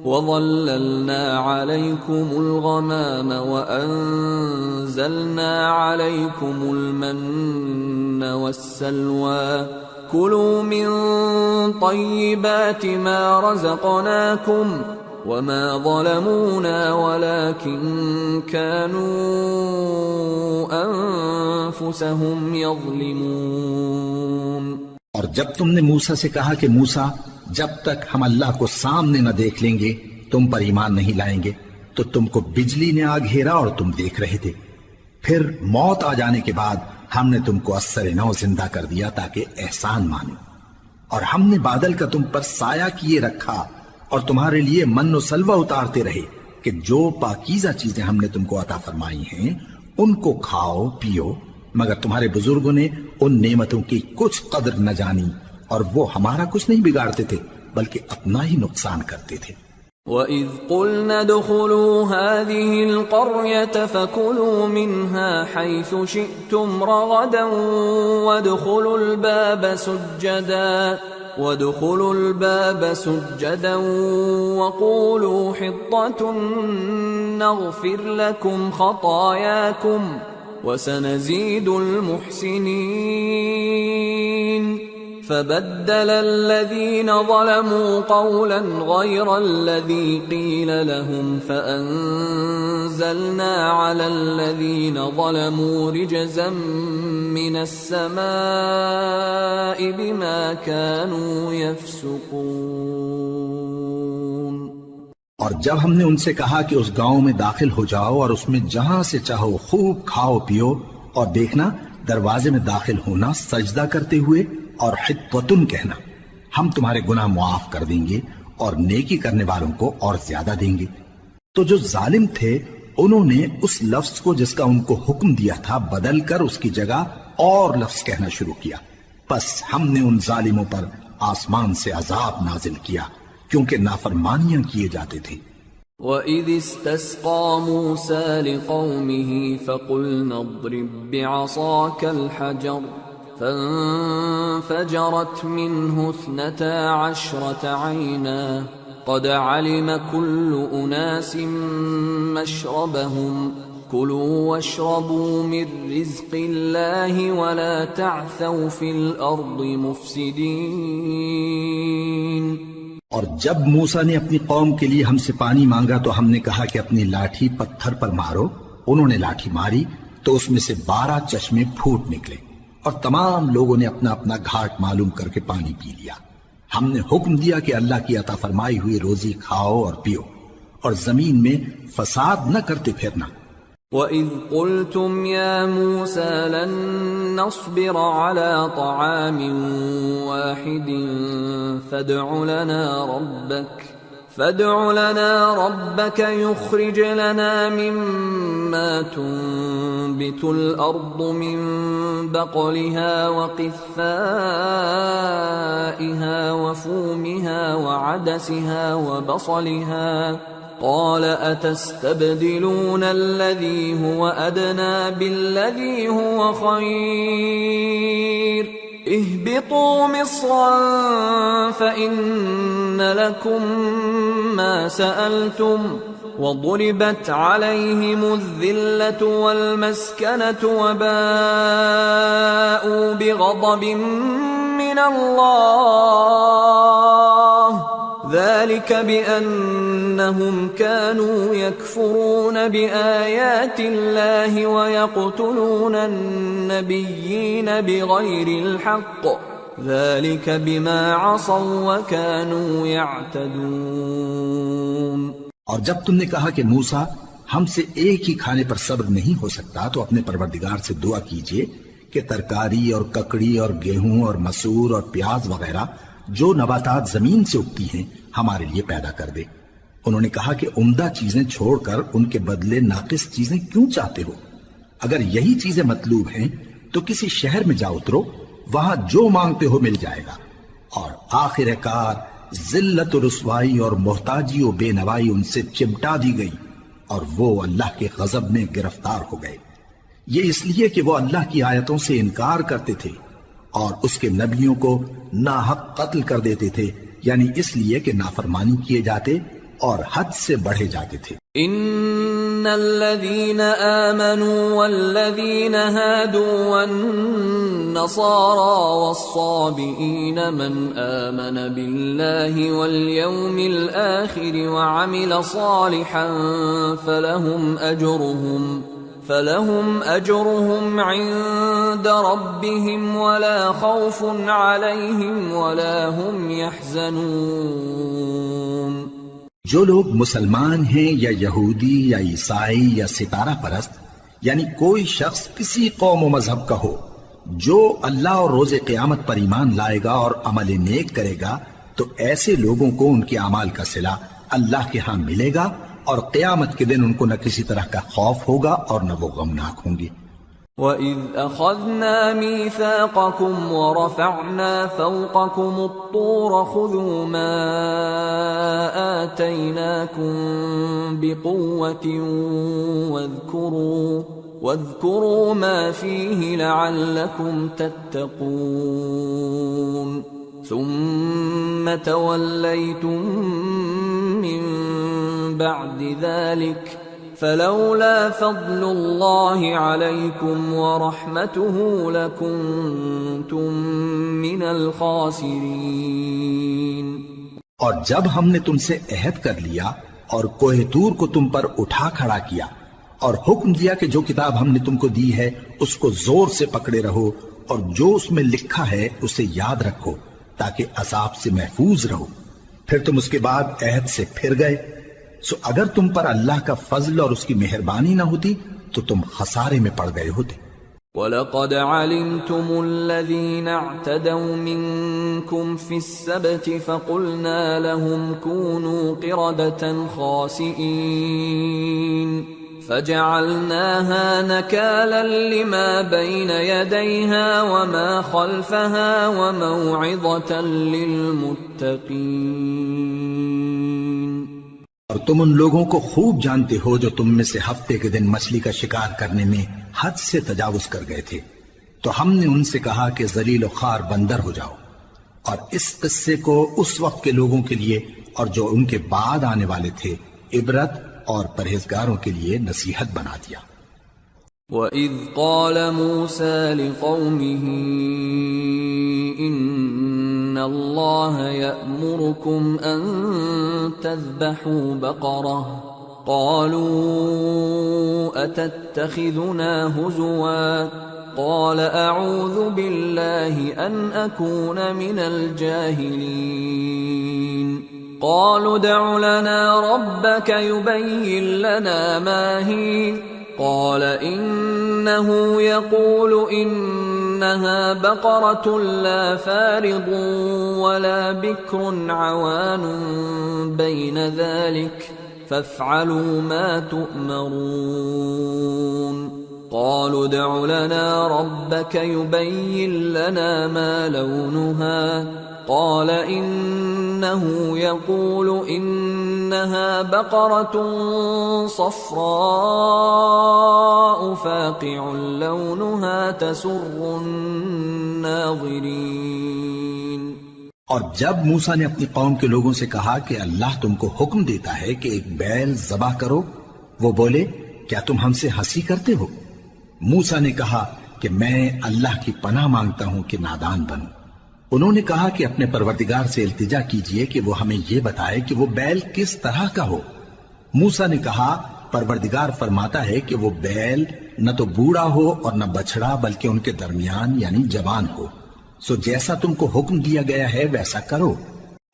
وَظَلَّلْنَا عَلَيْكُمُ الْغَمَامَ وَأَنزَلْنَا عَلَيْكُمُ الْمَنَّ وَالسَّلْوَىٰ كُلُوا مِن طَيِّبَاتِ مَا رَزَقْنَاكُمْ وَمَا ظَلَمُونَا وَلَكِن كَانُوا أَنفُسَهُمْ يَظْلِمُونَ۔ اور جب تم نے موسیٰ سے کہا کہ موسیٰ جب تک ہم اللہ کو سامنے نہ دیکھ لیں گے تم پر ایمان نہیں لائیں گے، تو تم کو بجلی نے آ گھیرا اور تم دیکھ رہے تھے، پھر موت آ جانے کے بعد ہم نے تم کو اثر نو زندہ کر دیا تاکہ احسان مانو، اور ہم نے بادل کا تم پر سایہ کیے رکھا اور تمہارے لیے من و سلوہ اتارتے رہے کہ جو پاکیزہ چیزیں ہم نے تم کو عطا فرمائی ہیں ان کو کھاؤ پیو، مگر تمہارے بزرگوں نے ان نعمتوں کی کچھ قدر نہ جانی اور وہ ہمارا کچھ نہیں بگاڑتے تھے بلکہ اپنا ہی نقصان کرتے تھے۔ وَإِذْ قُلْنَا ادْخُلُوا هَٰذِهِ الْقَرْيَةَ فَكُلُوا مِنْهَا حَيْثُ شِئْتُمْ رَغَدًا وَادْخُلُوا الْبَابَ سُجَّدًا وَقُولُوا حِطَّةٌ نَّغْفِرْ لَكُمْ خَطَايَاكُمْ وَسَنَزِيدُ الْمُحْسِنِينَ فَبَدَّلَ الَّذِينَ ظَلَمُوا قَوْلًا غَيْرَ الَّذِي قِيلَ لَهُمْ فَأَنزَلْنَا عَلَى الَّذِينَ ظَلَمُوا رِجْزًا مِّنَ السَّمَاءِ بِمَا كَانُوا يَفْسُقُونَ۔ اور جب ہم نے ان سے کہا کہ اس گاؤں میں داخل ہو جاؤ اور اس میں جہاں سے چاہو خوب کھاؤ پیو، اور دیکھنا دروازے میں داخل ہونا سجدہ کرتے ہوئے اور حطوتن کہنا، ہم تمہارے گناہ معاف کر دیں گے اور نیکی کرنے والوں کو اور زیادہ دیں گے۔ تو جو ظالم تھے انہوں نے اس لفظ کو جس کا ان کو حکم دیا تھا بدل کر اس کی جگہ اور لفظ کہنا شروع کیا، پس ہم نے ان ظالموں پر آسمان سے عذاب نازل کیا کیونکہ نافرمانیاں کیے جاتے تھے۔ وَإِذِ اسْتَسْقَىٰ مُوسَىٰ لِقَوْمِهِ فَقُلْنَا اضْرِب بِّعَصَاكَ الْحَجَرَ فَانفَجَرَتْ مِنْهُ 12 عَيْنًا قَدْ عَلِمَ كُلُّ أُنَاسٍ مَّشْرَبَهُمْ كُلُوا وَاشْرَبُوا مِن رِّزْقِ اللَّهِ وَلَا تَعْثَوْا فِي الْأَرْضِ مُفْسِدِينَ۔ اور جب موسیٰ نے اپنی قوم کے لیے ہم سے پانی مانگا تو ہم نے کہا کہ اپنی لاٹھی پتھر پر مارو، انہوں نے لاٹھی ماری تو اس میں سے 12 چشمے پھوٹ نکلے اور تمام لوگوں نے اپنا اپنا گھاٹ معلوم کر کے پانی پی لیا۔ ہم نے حکم دیا کہ اللہ کی عطا فرمائی ہوئی روزی کھاؤ اور پیو اور زمین میں فساد نہ کرتے پھرنا۔ وَإِذْ قُلْتُمْ يَا مُوسَىٰ لَن نَّصْبِرَ عَلَىٰ طَعَامٍ وَاحِدٍ فَادْعُ لَنَا رَبَّكَ يُخْرِجْ لَنَا مِمَّا تُنبِتُ الْأَرْضُ مِن بَقْلِهَا وَقِثَّائِهَا وَفُومِهَا وَعَدَسِهَا وَبَصَلِهَا قَالَ أَتَسْتَبْدِلُونَ الَّذِي هُوَ أَدْنَىٰ بِالَّذِي هُوَ خَيْرٌ اهْبِطُوا مِصْرًا فَإِنَّ لَكُم مَّا سَأَلْتُمْ وَضُرِبَتْ عَلَيْهِمُ الذِّلَّةُ وَالْمَسْكَنَةُ وَبَاءُوا بِغَضَبٍ مِّنَ اللَّهِ ذَلِكَ بِأَنَّهُمْ كَانُوا يَكْفُرُونَ بِآيَاتِ اللَّهِ وَيَقْتُلُونَ النَّبِيِّينَ بِغَيْرِ الْحَقِّ ذَلِكَ بِمَا عَصَوا وَكَانُوا يَعْتَدُونَ۔ اور جب تم نے کہا کہ موسیٰ ہم سے ایک ہی کھانے پر صبر نہیں ہو سکتا تو اپنے پروردگار سے دعا کیجئے کہ ترکاری اور ککڑی اور گیہوں اور مسور اور پیاز وغیرہ جو نباتات زمین سے اگتی ہیں ہمارے لیے پیدا کر دے، انہوں نے کہا کہ عمدہ چیزیں چھوڑ کر ان کے بدلے ناقص چیزیں کیوں چاہتے ہو؟ اگر یہی چیزیں مطلوب ہیں تو کسی شہر میں جا اترو، وہاں جو مانگتے ہو مل جائے گا، اور آخر کار ذلت و رسوائی اور محتاجی و بے نوائی ان سے چمٹا دی گئی، اور وہ اللہ کے غضب میں گرفتار ہو گئے۔ یہ اس لیے کہ وہ اللہ کی آیتوں سے انکار کرتے تھے اور اس کے نبیوں کو ناحق قتل کر دیتے تھے، یعنی اس لیے کہ نافرمانی کیے جاتے اور حد سے بڑھے جاتے تھے۔ ان الذين آمنوا والذين هادوا والنصارى والصابئين من آمن بالله واليوم الآخر وعمل صالحا فلهم أجرهم عند ربهم ولا خوف عليهم ولا هم يحزنون۔ جو لوگ مسلمان ہیں یا یہودی یا عیسائی یا ستارہ پرست، یعنی کوئی شخص کسی قوم و مذہب کا ہو، جو اللہ اور روز قیامت پر ایمان لائے گا اور عمل نیک کرے گا، تو ایسے لوگوں کو ان کے اعمال کا صلہ اللہ کے ہاں ملے گا، اور قیامت کے دن ان کو نہ کسی طرح کا خوف ہوگا اور نہ وہ غمناک ہوں گے۔ وَإِذْ أَخَذْنَا مِيثَاقَكُمْ وَرَفَعْنَا فَوْقَكُمُ الطُّورَ خُذُوا مَا آتَيْنَاكُمْ بِقُوَّةٍ وَاذْكُرُوا مَا فِيهِ لَعَلَّكُمْ تَتَّقُونَ ثُمَّ تَوَلَّيْتُمْ مِنْ بَعْدِ ذَلِكَ فلولا فضل اللہ علیکم ورحمتہ لکنتم من الخاسرین۔ اور جب ہم نے تم سے عہد کر لیا اور کوہ طور کو تم پر اٹھا کھڑا کیا اور حکم دیا کہ جو کتاب ہم نے تم کو دی ہے اس کو زور سے پکڑے رہو اور جو اس میں لکھا ہے اسے یاد رکھو تاکہ عذاب سے محفوظ رہو، پھر تم اس کے بعد عہد سے پھر گئے، سو اگر تم پر اللہ کا فضل اور اس کی مہربانی نہ ہوتی تو تم خسارے میں پڑ گئے ہوتے۔ وَلَقَدْ عَلِمْتُمُ الَّذِينَ اعْتَدَوْا مِنْكُمْ فِي السَّبْتِ فَقُلْنَا لَهُمْ كُونُوا قِرَدَةً خَاسِئِينَ فَجَعَلْنَاهَا نَكَالًا لِمَا بَيْنَ يَدَيْهَا وَمَا خَلْفَهَا وَمَوْعِظَةً لِلْمُتَّقِينَ۔ اور تم ان لوگوں کو خوب جانتے ہو جو تم میں سے ہفتے کے دن مچھلی کا شکار کرنے میں حد سے تجاوز کر گئے تھے، تو ہم نے ان سے کہا کہ ذلیل و خوار بندر ہو جاؤ، اور اس قصے کو اس وقت کے لوگوں کے لیے اور جو ان کے بعد آنے والے تھے عبرت اور پرہیزگاروں کے لیے نصیحت بنا دیا۔ وَإِذْ قَالَ مُوسَى لِقَوْمِهِ إِنَّ اللَّهَ يَأْمُرُكُمْ أَن تَذْبَحُوا بَقَرَةً قَالُوا أَتَتَّخِذُنَا هُزُوًا قَالَ أَعُوذُ بِاللَّهِ أَنْ أَكُونَ مِنَ الْجَاهِلِينَ قَالُوا ادْعُ لَنَا رَبَّكَ يُبَيِّن لَّنَا مَا هِيَ قال إنه يقول إنها بقرة لا فارض ولا بكر عوان بين ذلك فافعلوا ما تؤمرون قالوا ادع لنا ربك يبين لنا ما لونها قال إنه يقول إنها بقرة صفراء فاقع لونها تسر الناظرين۔ اور جب موسیٰ نے اپنی قوم کے لوگوں سے کہا کہ اللہ تم کو حکم دیتا ہے کہ ایک بیل ذبح کرو، وہ بولے کیا تم ہم سے ہنسی کرتے ہو؟ موسیٰ نے کہا کہ میں اللہ کی پناہ مانگتا ہوں کہ نادان بنوں۔ انہوں نے کہا کہ اپنے پروردگار سے التجا کیجئے کہ وہ ہمیں یہ بتائے کہ وہ بیل کس طرح کا ہو۔ موسیٰ نے کہا پروردگار فرماتا ہے کہ وہ بیل نہ تو بوڑھا ہو اور نہ بچڑا بلکہ ان کے درمیان یعنی جوان ہو، سو جیسا تم کو حکم دیا گیا ہے ویسا کرو۔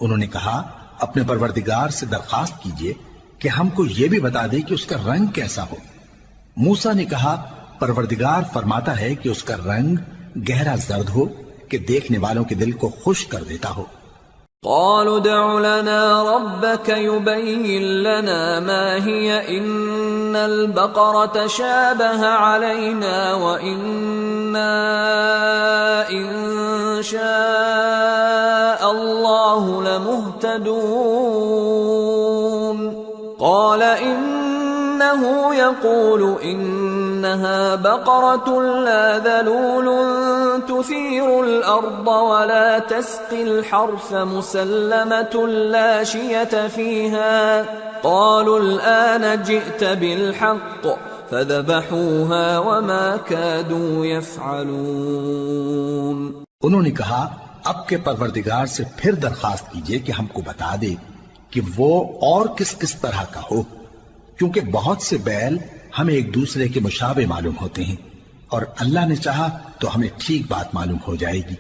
انہوں نے کہا اپنے پروردگار سے درخواست کیجئے کہ ہم کو یہ بھی بتا دے کہ اس کا رنگ کیسا ہو۔ موسیٰ نے کہا پروردگار فرماتا ہے کہ اس کا رنگ گہرا زرد ہو کہ دیکھنے والوں کے دل کو خوش کر دیتا ہو۔ قالوا ادع لنا ربك يبين لنا ما هي إن البقرة شابه علينا وإنا إن شاء الله لمهتدون قال إنه يقول إنها بقرة لا ذلول تثير الأرض ولا تسقي الحرث مسلمة لا شية فيها قالوا الآن جئت بالحق فذبحوها وما كادوا يفعلون. انہوں نے کہا اب کے پروردگار سے پھر درخواست کیجئے کہ ہم کو بتا دے کہ وہ اور کس کس طرح کا ہو، کیونکہ بہت سے بیل ہمیں ایک دوسرے کے مشابہ معلوم ہوتے ہیں، اور اللہ نے چاہا تو ہمیں ٹھیک بات معلوم ہو جائے گی.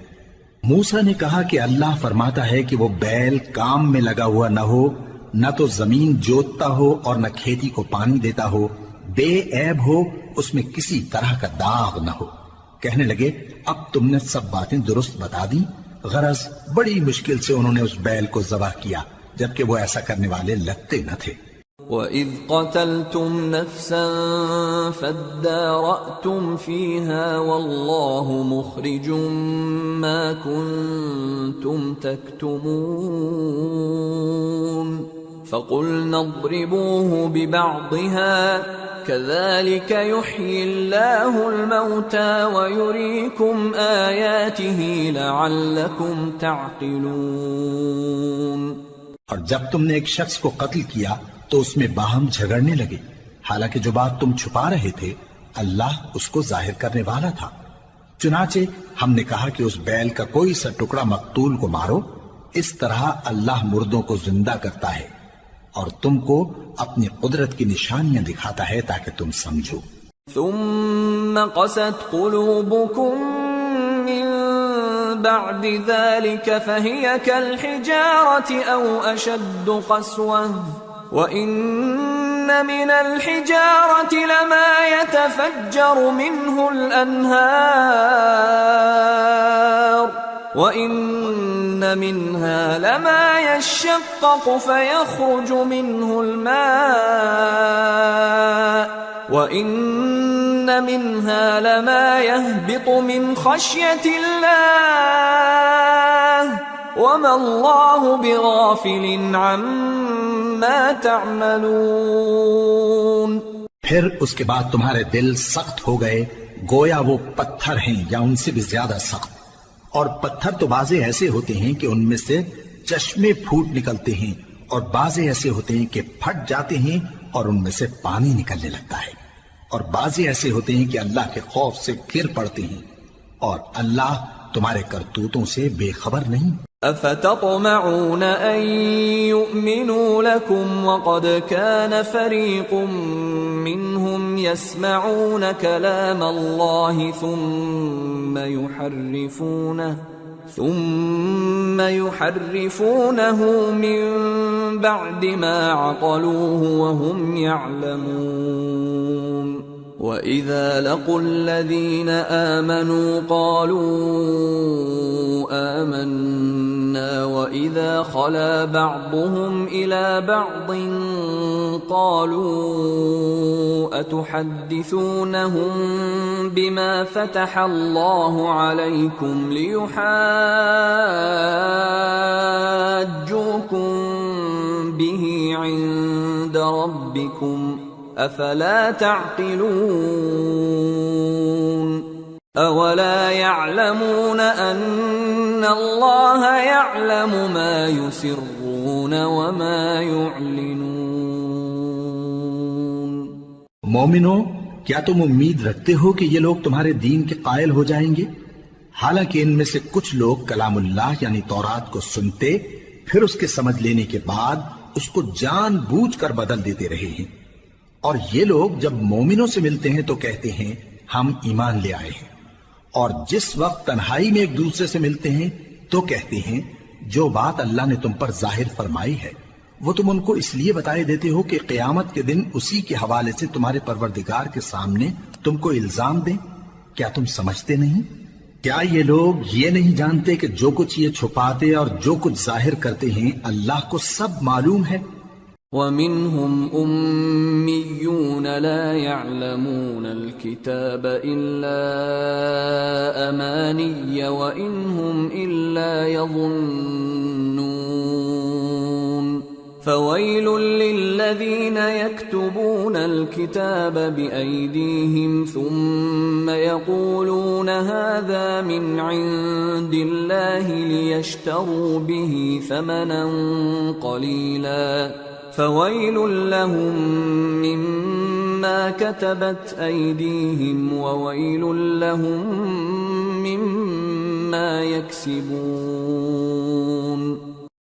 موسیٰ نے کہا کہ اللہ فرماتا ہے کہ وہ بیل کام میں لگا ہوا نہ ہو، نہ تو زمین جوتتا ہو اور نہ کھیتی کو پانی دیتا ہو، بے عیب ہو، اس میں کسی طرح کا داغ نہ ہو. کہنے لگے اب تم نے سب باتیں درست بتا دی. غرض بڑی مشکل سے انہوں نے اس بیل کو ذبح کیا، جبکہ وہ ایسا کرنے والے لگتے نہ تھے. وَإِذْ قَتَلْتُمْ نَفْسًا فَادَّارَأْتُمْ فِيهَا وَاللَّهُ مُخْرِجٌ مَا كُنْتُمْ تَكْتُمُونَ فَقُلْنَا اضْرِبُوهُ بِبَعْضِهَا كَذَلِكَ يُحْيِي اللَّهُ الْمَوْتَى وَيُرِيكُمْ آيَاتِهِ لَعَلَّكُمْ تَعْقِلُونَ. اور جب تم نے ایک شخص کو قتل کیا تو اس میں باہم جھگڑنے لگے، حالانکہ جو بات تم چھپا رہے تھے اللہ اس کو ظاہر کرنے والا تھا. چنانچہ ہم نے کہا کہ اس بیل کا کوئی سا ٹکڑا مقتول کو مارو، اس طرح اللہ مردوں کو زندہ کرتا ہے اور تم کو اپنی قدرت کی نشانیاں دکھاتا ہے تاکہ تم سمجھو. ثم قست قلوبكم من بعد ذلك فهي كالحجارة أو أشد قسوة وإن من الحجارة لما يتفجر منه الأنهار وإن منها لما يشقق فيخرج منه الماء وَإِنَّ مِنْهَا لَمَا يَهْبِطُ مِنْ خَشْيَةِ اللَّهِ وَمَا اللَّهُ بِغَافِلٍ عَمَّا تَعْمَلُونَ. پھر اس کے بعد تمہارے دل سخت ہو گئے گویا وہ پتھر ہیں یا ان سے بھی زیادہ سخت. اور پتھر تو بعضے ایسے ہوتے ہیں کہ ان میں سے چشمے پھوٹ نکلتے ہیں، اور بعضے ایسے ہوتے ہیں کہ پھٹ جاتے ہیں اور ان میں سے پانی نکلنے لگتا ہے، اور بعضے ایسے ہوتے ہیں کہ اللہ کے خوف سے گر پڑتے ہیں، اور اللہ تمہارے کرتوتوں سے بے خبر نہیں. أفتطمعون أن يؤمنوا لكم وقد كان فريق منهم يسمعون كلام الله ثم يحرفونه من بعد ما عقلوه وهم يعلمون. وَإِذَا لَقُوا الَّذِينَ آمَنُوا قَالُوا آمَنَّا وَإِذَا خَلَا بَعْضُهُمْ إِلَى بَعْضٍ قَالُوا أَتُحَدِّثُونَهُم بِمَا فَتَحَ اللَّهُ عَلَيْكُمْ لِيُحَاجُّوكُم بِهِ عِندَ رَبِّكُمْ افلا تعقلون. اولا يعلمون ان الله يعلم ما يسرون وما يعلنون. مومنو، کیا تم امید رکھتے ہو کہ یہ لوگ تمہارے دین کے قائل ہو جائیں گے؟ حالانکہ ان میں سے کچھ لوگ کلام اللہ یعنی تورات کو سنتے پھر اس کے سمجھ لینے کے بعد اس کو جان بوجھ کر بدل دیتے رہے ہیں. اور یہ لوگ جب مومنوں سے ملتے ہیں تو کہتے ہیں ہم ایمان لے آئے ہیں، اور جس وقت تنہائی میں ایک دوسرے سے ملتے ہیں تو کہتے ہیں جو بات اللہ نے تم پر ظاہر فرمائی ہے وہ تم ان کو اس لیے بتائے دیتے ہو کہ قیامت کے دن اسی کے حوالے سے تمہارے پروردگار کے سامنے تم کو الزام دیں. کیا تم سمجھتے نہیں؟ کیا یہ لوگ یہ نہیں جانتے کہ جو کچھ یہ چھپاتے اور جو کچھ ظاہر کرتے ہیں اللہ کو سب معلوم ہے؟ وَمِنْهُمْ أُمِّيُّونَ لَا يَعْلَمُونَ الْكِتَابَ إِلَّا أَمَانِيَّ وَإِنْ هُمْ إِلَّا يَظُنُّونَ فَوَيْلٌ لِّلَّذِينَ يَكْتُبُونَ الْكِتَابَ بِأَيْدِيهِمْ ثُمَّ يَقُولُونَ هَذَا مِنْ عِندِ اللَّهِ لِيَشْتَرُوا بِهِ ثَمَنًا قَلِيلًا فَوَيْلٌ لَّهُم مِّمَّا كَتَبَتْ أَيْدِيهِمْ وَوَيْلٌ لَّهُم مِّمَّا يَكْسِبُونَ۔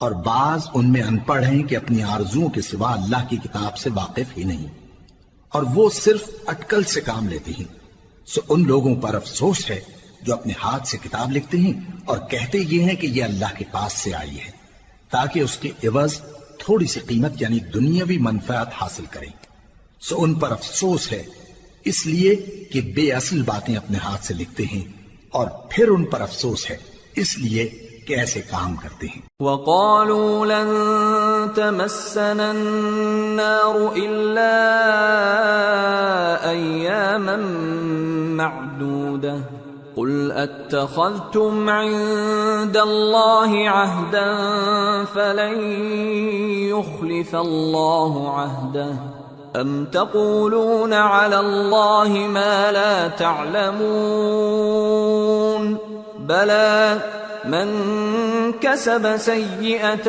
اور بعض ان میں ان پڑھ ہیں کہ اپنی آرزوؤں کے سوا اللہ کی کتاب سے واقف ہی نہیں، اور وہ صرف اٹکل سے کام لیتے ہیں، سو ان لوگوں پر افسوس ہے جو اپنے ہاتھ سے کتاب لکھتے ہیں اور کہتے یہ ہیں کہ یہ اللہ کے پاس سے آئی ہے تاکہ اس کے عوض تھوڑی سی قیمت یعنی دنیاوی منفعت حاصل کریں، سو ان پر افسوس ہے اس لیے کہ بے اصل باتیں اپنے ہاتھ سے لکھتے ہیں، اور پھر ان پر افسوس ہے اس لیے کہ ایسے کام کرتے ہیں۔ وَقَالُوا لَن تَمَسَّنَا النَّارُ إِلَّا أَيَّامًا مَّعْدُودَةً قُلْ أَتَّخَذْتُمْ عِندَ اللَّهِ عَهْدًا فَلَن يُخْلِفَ اللَّهُ عَهْدَهُ أَمْ تَقُولُونَ عَلَى اللَّهِ مَا لَا تَعْلَمُونَ بَلَى من كسب سيئة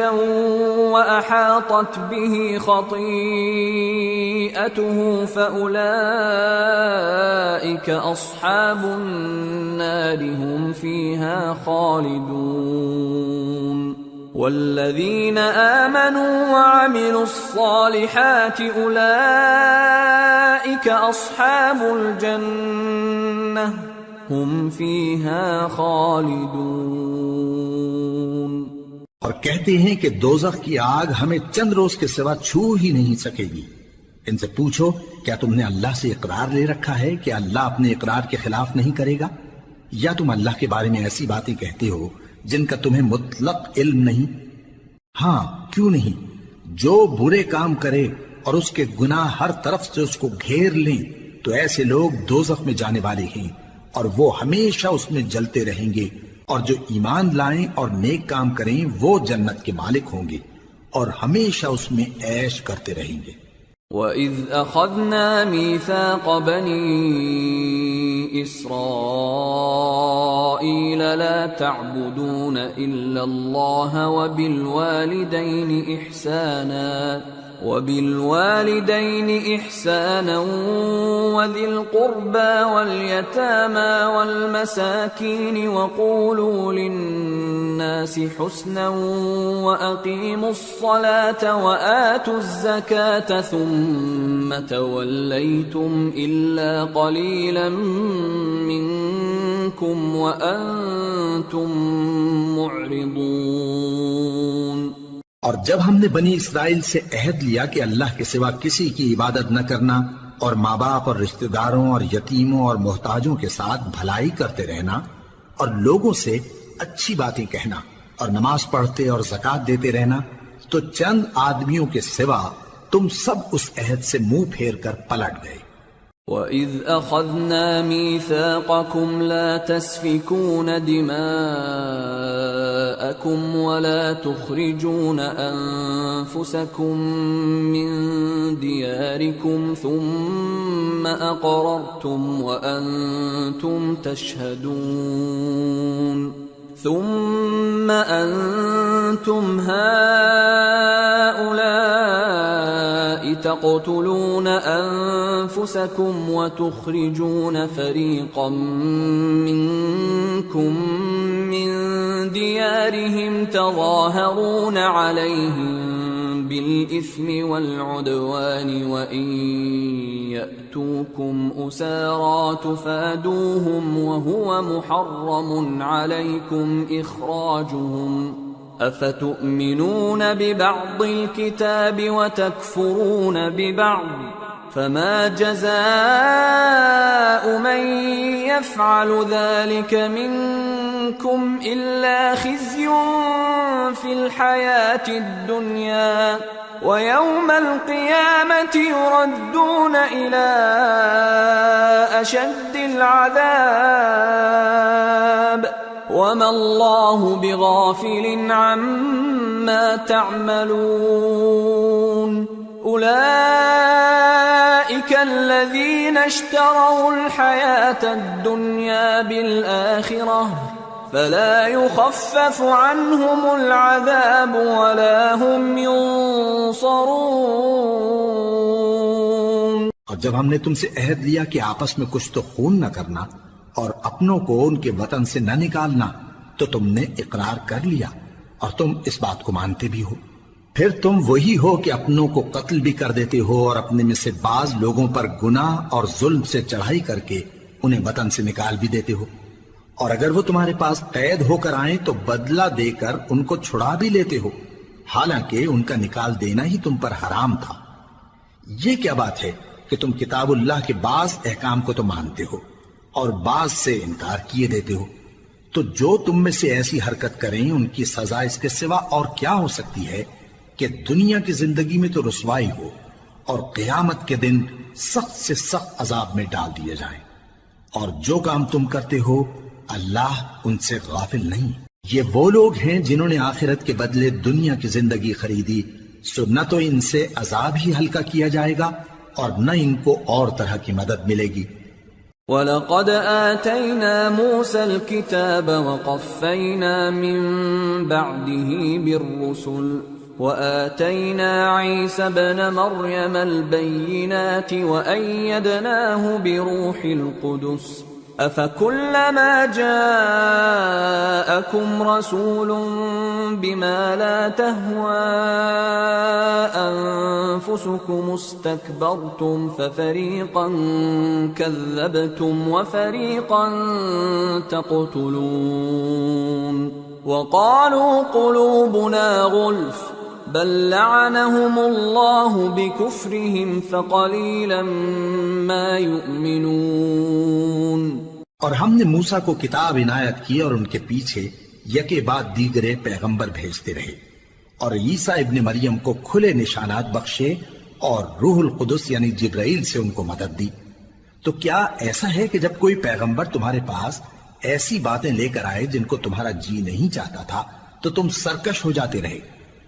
وأحاطت به خطيئته فأولئك أصحاب النار هم فيها خالدون والذين آمنوا وعملوا الصالحات أولئك أصحاب الجنة ہم فیہا خالدون۔ اور کہتے ہیں کہ دوزخ کی آگ ہمیں چند روز کے سوا چھو ہی نہیں سکے گی۔ ان سے پوچھو کیا تم نے اللہ سے اقرار لے رکھا ہے کہ اللہ اپنے اقرار کے خلاف نہیں کرے گا، یا تم اللہ کے بارے میں ایسی باتیں کہتے ہو جن کا تمہیں مطلق علم نہیں؟ ہاں کیوں نہیں، جو برے کام کرے اور اس کے گناہ ہر طرف سے اس کو گھیر لیں تو ایسے لوگ دوزخ میں جانے والے ہیں، اور وہ ہمیشہ اس میں جلتے رہیں گے، اور جو ایمان لائیں اور نیک کام کریں وہ جنت کے مالک ہوں گے اور ہمیشہ اس میں عیش کرتے رہیں گے۔ وَإِذْ أَخَذْنَا مِيثَاقَ بَنِي إِسْرَائِيلَ لَا تَعْبُدُونَ إِلَّا اللَّهَ وَبِالْوَالِدَيْنِ إِحْسَانًا وَذِي الْقُرْبَى وَالْيَتَامَى وَالْمَسَاكِينِ وَقُولُوا لِلنَّاسِ حُسْنًا وَأَقِيمُوا الصَّلَاةَ وَآتُوا الزَّكَاةَ ثُمَّ تَوَلَّيْتُمْ إِلَّا قَلِيلًا مِّنكُمْ وَأَنتُمْ مُعْرِضُونَ۔ اور جب ہم نے بنی اسرائیل سے عہد لیا کہ اللہ کے سوا کسی کی عبادت نہ کرنا، اور ماں باپ اور رشتہ داروں اور یتیموں اور محتاجوں کے ساتھ بھلائی کرتے رہنا، اور لوگوں سے اچھی باتیں کہنا، اور نماز پڑھتے اور زکوٰۃ دیتے رہنا، تو چند آدمیوں کے سوا تم سب اس عہد سے منہ پھیر کر پلٹ گئے۔ وَإِذْ أَخَذْنَا مِيثَاقَكُمْ لَا تَسْفِكُونَ دِمَاءَكُمْ وَلَا تُخْرِجُونَ أَنفُسَكُمْ مِنْ دِيَارِكُمْ ثُمَّ أَقْرَرْتُمْ وَأَنْتُمْ تَشْهَدُونَ ثُمَّ أَنْتُمْ هَؤُلَاءِ تَقْتُلُونَ أَنفُسَكُمْ وَتُخْرِجُونَ فَرِيقًا مِّنكُم مِّن دِيَارِهِمْ تَظَاهَرُونَ عَلَيْهِم بِالْإِثْمِ وَالْعُدْوَانِ وَإِن يَأْتُوكُمْ أُسَارَىٰ تُفَادُوهُمْ وَهُوَ مُحَرَّمٌ عَلَيْكُمْ إِخْرَاجُهُمْ أَفَتُؤْمِنُونَ بِبَعْضِ الْكِتَابِ وَتَكْفُرُونَ بِبَعْضٍ فما جزاء من يفعل ذلك منكم إلا خزي في الحياة الدنيا ويوم القيامة يردون إلى أشد العذاب وما الله بغافل عما تعملون أولئك الذين اشتروا الحياة الدنيا بالآخرة فلا يخفف عنهم العذاب ولا هم ينصرون۔ اور جب ہم نے تم سے عہد لیا کہ آپس میں کچھ تو خون نہ کرنا اور اپنوں کو ان کے وطن سے نہ نکالنا، تو تم نے اقرار کر لیا اور تم اس بات کو مانتے بھی ہو۔ پھر تم وہی ہو کہ اپنوں کو قتل بھی کر دیتے ہو اور اپنے میں سے بعض لوگوں پر گناہ اور ظلم سے چڑھائی کر کے انہیں وطن سے نکال بھی دیتے ہو، اور اگر وہ تمہارے پاس قید ہو کر آئیں تو بدلہ دے کر ان کو چھڑا بھی لیتے ہو، حالانکہ ان کا نکال دینا ہی تم پر حرام تھا۔ یہ کیا بات ہے کہ تم کتاب اللہ کے بعض احکام کو تو مانتے ہو اور بعض سے انکار کیے دیتے ہو؟ تو جو تم میں سے ایسی حرکت کریں ان کی سزا اس کے سوا اور کیا ہو سکتی ہے کہ دنیا کی زندگی میں تو رسوائی ہو اور قیامت کے دن سخت سے سخت عذاب میں ڈال دیے جائیں۔ اور جو کام تم کرتے ہو اللہ ان سے غافل نہیں۔ یہ وہ لوگ ہیں جنہوں نے آخرت کے بدلے دنیا کی زندگی خریدی، سو نہ تو ان سے عذاب ہی ہلکا کیا جائے گا اور نہ ان کو اور طرح کی مدد ملے گی۔ وَلَقَدْ آتَيْنَا مُوسَى الْكِتَابَ وَقَفَّيْنَا مِن بَعْدِهِ بِالرُّسُلِ وَآتَيْنَا عِيسَى ابْنَ مَرْيَمَ الْبَيِّنَاتِ وَأَيَّدْنَاهُ بِرُوحِ الْقُدُسِ أَفَكُلَّمَا جَاءَكُمْ رَسُولٌ بِمَا لَا تَهْوَى أَنفُسُكُمُ اسْتَكْبَرْتُمْ فَفَرِيقًا كَذَّبْتُمْ وَفَرِيقًا تَقْتُلُونَ وَقَالُوا قُلُوبُنَا غُلْفٌ بَل لَّعَنَهُمُ اللَّهُ بِكُفْرِهِمْ فَقَلِيلًا مَّا يُؤْمِنُونَ۔ اور ہم نے موسیٰ کو کتاب عنایت کی اور ان کے پیچھے یکے بعد دیگرے پیغمبر بھیجتے رہے، اور عیسیٰ ابن مریم کو کھلے نشانات بخشے اور روح القدس یعنی جبرائیل سے ان کو مدد دی۔ تو کیا ایسا ہے کہ جب کوئی پیغمبر تمہارے پاس ایسی باتیں لے کر آئے جن کو تمہارا جی نہیں چاہتا تھا تو تم سرکش ہو جاتے رہے،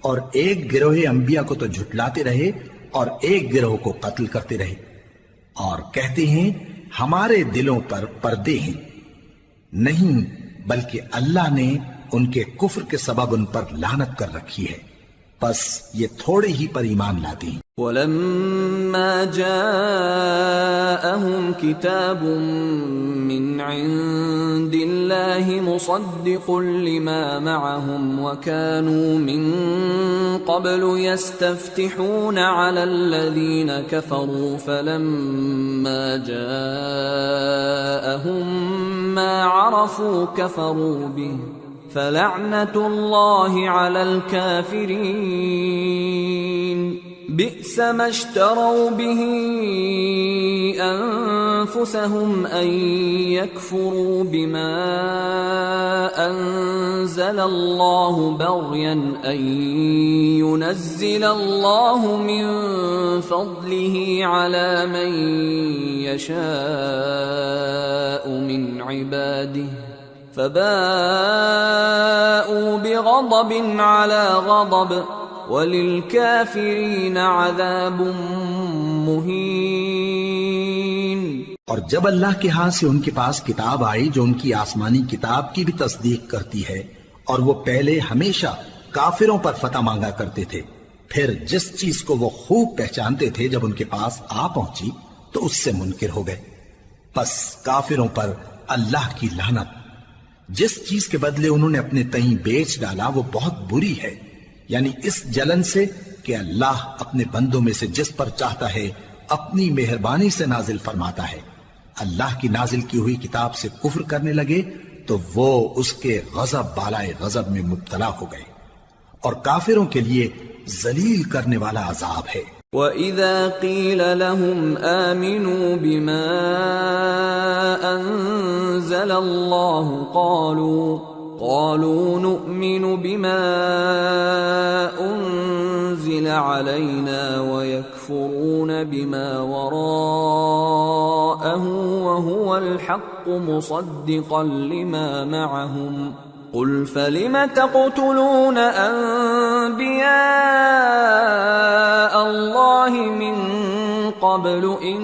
اور ایک گروہ انبیاء کو تو جھٹلاتے رہے اور ایک گروہ کو قتل کرتے رہے، اور کہتے ہیں ہمارے دلوں پر پردے ہیں؟ نہیں، بلکہ اللہ نے ان کے کفر کے سبب ان پر لعنت کر رکھی ہے، پس یہ تھوڑے ہی پر ایمان لاتے ہیں۔ وَلَمَّا جَاءَهُمْ كِتَابٌ مِّنْ عِندِ اللَّهِ مُصَدِّقٌ لِّمَا مَعَهُمْ وَكَانُوا مِن قَبْلُ يَسْتَفْتِحُونَ عَلَى الَّذِينَ كَفَرُوا فَلَمَّا جَاءَهُم مَّا عَرَفُوا كَفَرُوا بِهِ فَلَعْنَةُ اللَّهِ عَلَى الْكَافِرِينَ بئس ما اشتروا به أنفسهم أن يكفروا بما أنزل الله بغيا أن ينزل الله من فضله على من يشاء من عباده فباءوا بغضب على غضب وَلِلْكَافِرِينَ عَذَابٌ مُّهِينٌ۔ اور جب اللہ کے ہاں سے ان کے پاس کتاب آئی جو ان کی آسمانی کتاب کی بھی تصدیق کرتی ہے، اور وہ پہلے ہمیشہ کافروں پر فتح مانگا کرتے تھے، پھر جس چیز کو وہ خوب پہچانتے تھے جب ان کے پاس آ پہنچی تو اس سے منکر ہو گئے، پس کافروں پر اللہ کی لعنت۔ جس چیز کے بدلے انہوں نے اپنے تئیں بیچ ڈالا وہ بہت بری ہے، یعنی اس جلن سے کہ اللہ اپنے بندوں میں سے جس پر چاہتا ہے اپنی مہربانی سے نازل فرماتا ہے۔ اللہ کی نازل کی ہوئی کتاب سے کفر کرنے لگے تو وہ اس کے غضب بالائے غضب میں مبتلا ہو گئے، اور کافروں کے لیے ذلیل کرنے والا عذاب ہے۔ وَإِذَا قِيلَ لَهُمْ آمِنُوا بِمَا أَنزَلَ اللَّهُ قَالُوا نُؤْمِنُ بِمَا أُنزِلَ عَلَيْنَا وَيَكْفُرُونَ بِمَا وَرَاءَهُ وَهُوَ الْحَقُّ مُصَدِّقًا لِمَا مَعَهُمْ قُلْ فَلِمَ تَقْتُلُونَ أَنبِيَاءَ اللَّهِ مِن قَبْلُ إِن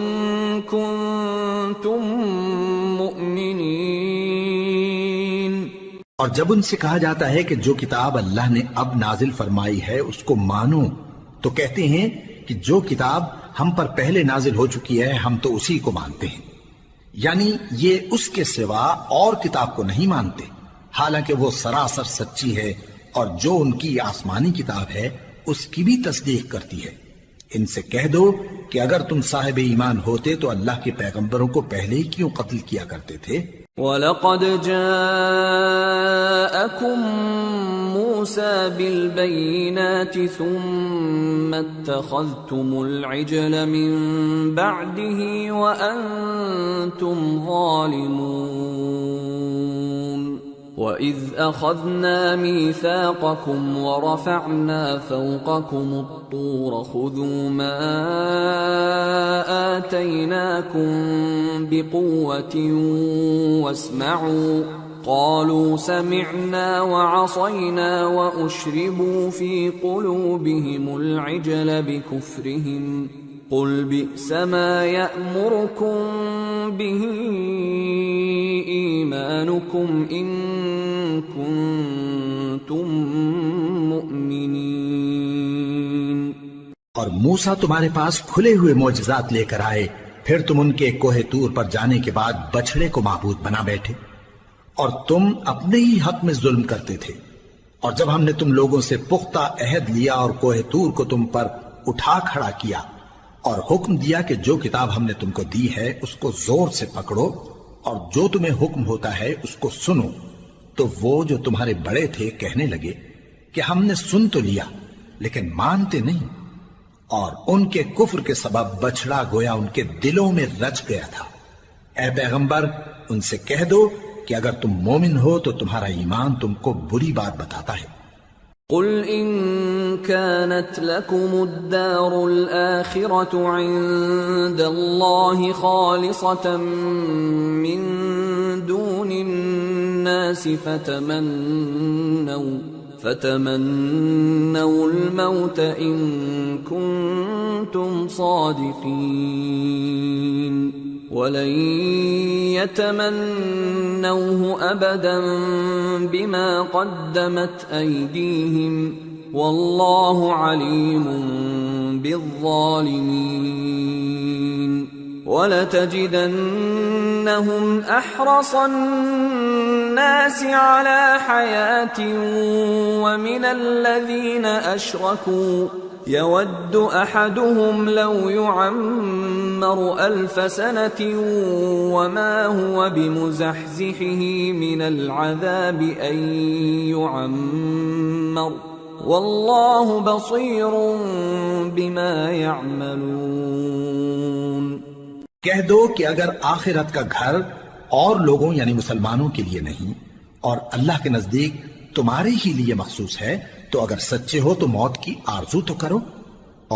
كُنتُم مُّؤْمِنِينَ۔ اور جب ان سے کہا جاتا ہے کہ جو کتاب اللہ نے اب نازل فرمائی ہے اس کو مانو، تو کہتے ہیں کہ جو کتاب ہم پر پہلے نازل ہو چکی ہے ہم تو اسی کو مانتے ہیں، یعنی یہ اس کے سوا اور کتاب کو نہیں مانتے، حالانکہ وہ سراسر سچی ہے، اور جو ان کی آسمانی کتاب ہے اس کی بھی تصدیق کرتی ہے۔ ان سے کہہ دو کہ اگر تم صاحب ایمان ہوتے تو اللہ کے پیغمبروں کو پہلے ہی کیوں قتل کیا کرتے تھے؟ وَلَقَدْ جَاءَكُم مُوسَى بِالْبَيِّنَاتِ ثُمَّ اتَّخَذْتُمُ الْعِجْلَ مِن بَعْدِهِ وَأَنتُمْ ظَالِمُونَ وَإِذْ أَخَذْنَا مِيثَاقَكُمْ وَرَفَعْنَا فَوْقَكُمُ الطُّورَ خُذُوا مَا آتَيْنَاكُمْ بِقُوَّةٍ وَاسْمَعُوا قَالُوا سَمِعْنَا وَعَصَيْنَا وَأُشْرِبُوا فِي قُلُوبِهِمُ الْعِجْلَ بِكُفْرِهِمْ قُلْ بِئْسَ مَا يَأْمُرُكُمْ بِهِ إِيمَانُكُمْ إِن كُنتُم مُّؤْمِنِينَ۔ اور موسیٰ تمہارے پاس کھلے ہوئے معجزات لے کر آئے، پھر تم ان کے کوہ طور پر جانے کے بعد بچڑے کو معبود بنا بیٹھے، اور تم اپنے ہی حق میں ظلم کرتے تھے۔ اور جب ہم نے تم لوگوں سے پختہ عہد لیا اور کوہ طور کو تم پر اٹھا کھڑا کیا اور حکم دیا کہ جو کتاب ہم نے تم کو دی ہے اس کو زور سے پکڑو اور جو تمہیں حکم ہوتا ہے اس کو سنو، تو وہ جو تمہارے بڑے تھے کہنے لگے کہ ہم نے سن تو لیا لیکن مانتے نہیں، اور ان کے کفر کے سبب بچڑا گویا ان کے دلوں میں رچ گیا تھا۔ اے پیغمبر ان سے کہہ دو کہ اگر تم مومن ہو تو تمہارا ایمان تم کو بری بات بتاتا ہے۔ قل إن كانت لكم الدار الآخرة عند الله خالصة من دون الناس فتمنوا الموت إن كنتم صادقين ولن يتمنوه أبدا بما قدمت أيديهم والله عليم بالظالمين ولتجدنهم أحرص الناس على حياة ومن الذين أشركوا يود أحدهم لو يعمر 1000 سنة وما هو بمزحزحه من العذاب أن يعمر والله بصير بما يعملون۔ کہہ دو کہ اگر آخرت کا گھر اور لوگوں یعنی مسلمانوں کے لیے نہیں اور اللہ کے نزدیک تمہارے ہی لیے مخصوص ہے تو اگر سچے ہو تو موت کی آرزو تو کرو،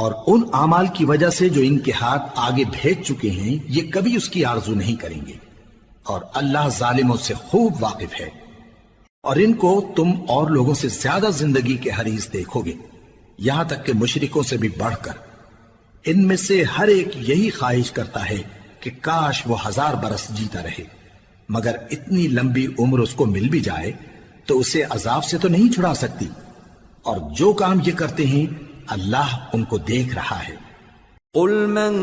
اور ان اعمال کی وجہ سے جو ان کے ہاتھ آگے بھیج چکے ہیں یہ کبھی اس کی آرزو نہیں کریں گے، اور اللہ ظالموں سے خوب واقف ہے۔ اور ان کو تم اور لوگوں سے زیادہ زندگی کے حریص دیکھو گے، یہاں تک کہ مشرکوں سے بھی بڑھ کر۔ ان میں سے ہر ایک یہی خواہش کرتا ہے کہ کاش وہ 1000 برس جیتا رہے، مگر اتنی لمبی عمر اس کو مل بھی جائے تو اسے عذاب سے تو نہیں چھڑا سکتی، اور جو کام یہ کرتے ہیں اللہ ان کو دیکھ رہا ہے۔ قل من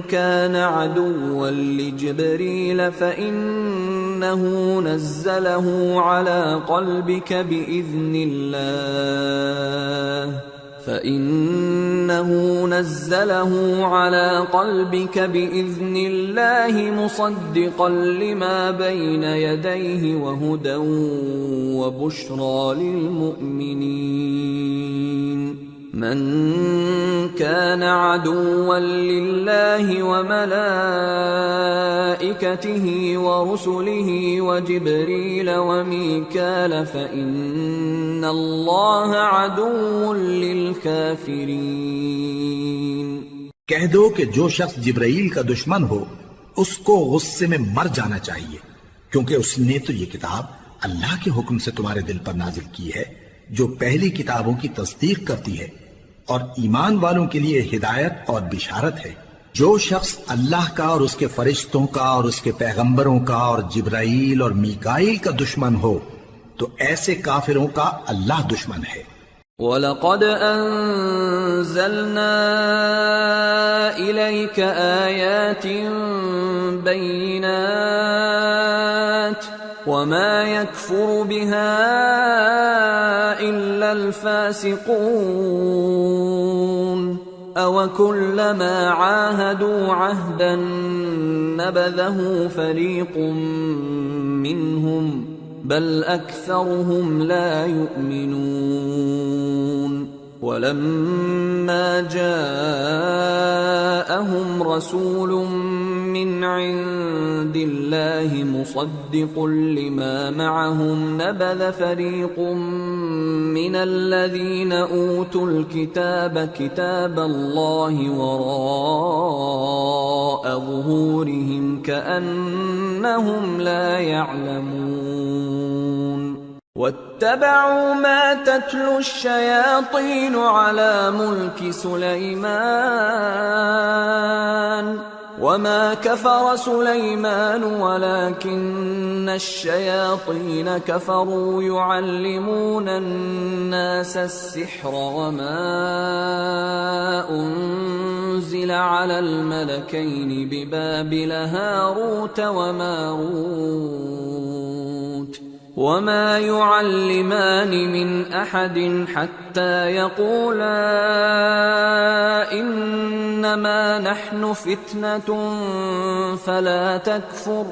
كان عدوا لجبريل فإنه نزله على قلبك بإذن الله مصدقا لما بين يديه وهدى وبشرى للمؤمنين۔ من كان عدوا لله وملائكته ورسله وجبريل وميكال فإن الله عدو للكافرين۔ کہہ دو کہ جو شخص جبرائیل کا دشمن ہو اس کو غصے میں مر جانا چاہیے، کیونکہ اس نے تو یہ کتاب اللہ کے حکم سے تمہارے دل پر نازل کی ہے جو پہلی کتابوں کی تصدیق کرتی ہے اور ایمان والوں کے لیے ہدایت اور بشارت ہے۔ جو شخص اللہ کا اور اس کے فرشتوں کا اور اس کے پیغمبروں کا اور جبرائیل اور میکائیل کا دشمن ہو تو ایسے کافروں کا اللہ دشمن ہے۔ وَلَقَدْ أَنزَلْنَا إِلَيْكَ آيَاتٍ بَيِّنَاتٍ وَمَا يَكْفُرُ بِهَا إِلَّا الْفَاسِقُونَ أَوَكُلَّمَا عَاهَدُوا عَهْدًا نَبَذَهُ فَرِيقٌ مِّنْهُمْ بل أكثرهم لا يؤمنون۔ ولما جاءهم رسول من عند الله مصدق لما معهم نبذ فريق من الذين أوتوا الكتاب كتاب الله وراء ظهورهم كأنهم لا يعلمون۔ واتبعوا ما تتلو الشياطين على ملك سليمان وما كفر سليمان ولكن الشياطين كفروا يعلمون الناس السحر وما أنزل على الملكين ببابل هاروت وماروت وما يعلمان من أحد حتى يقولا إنما نحن فتنة فلا تكفر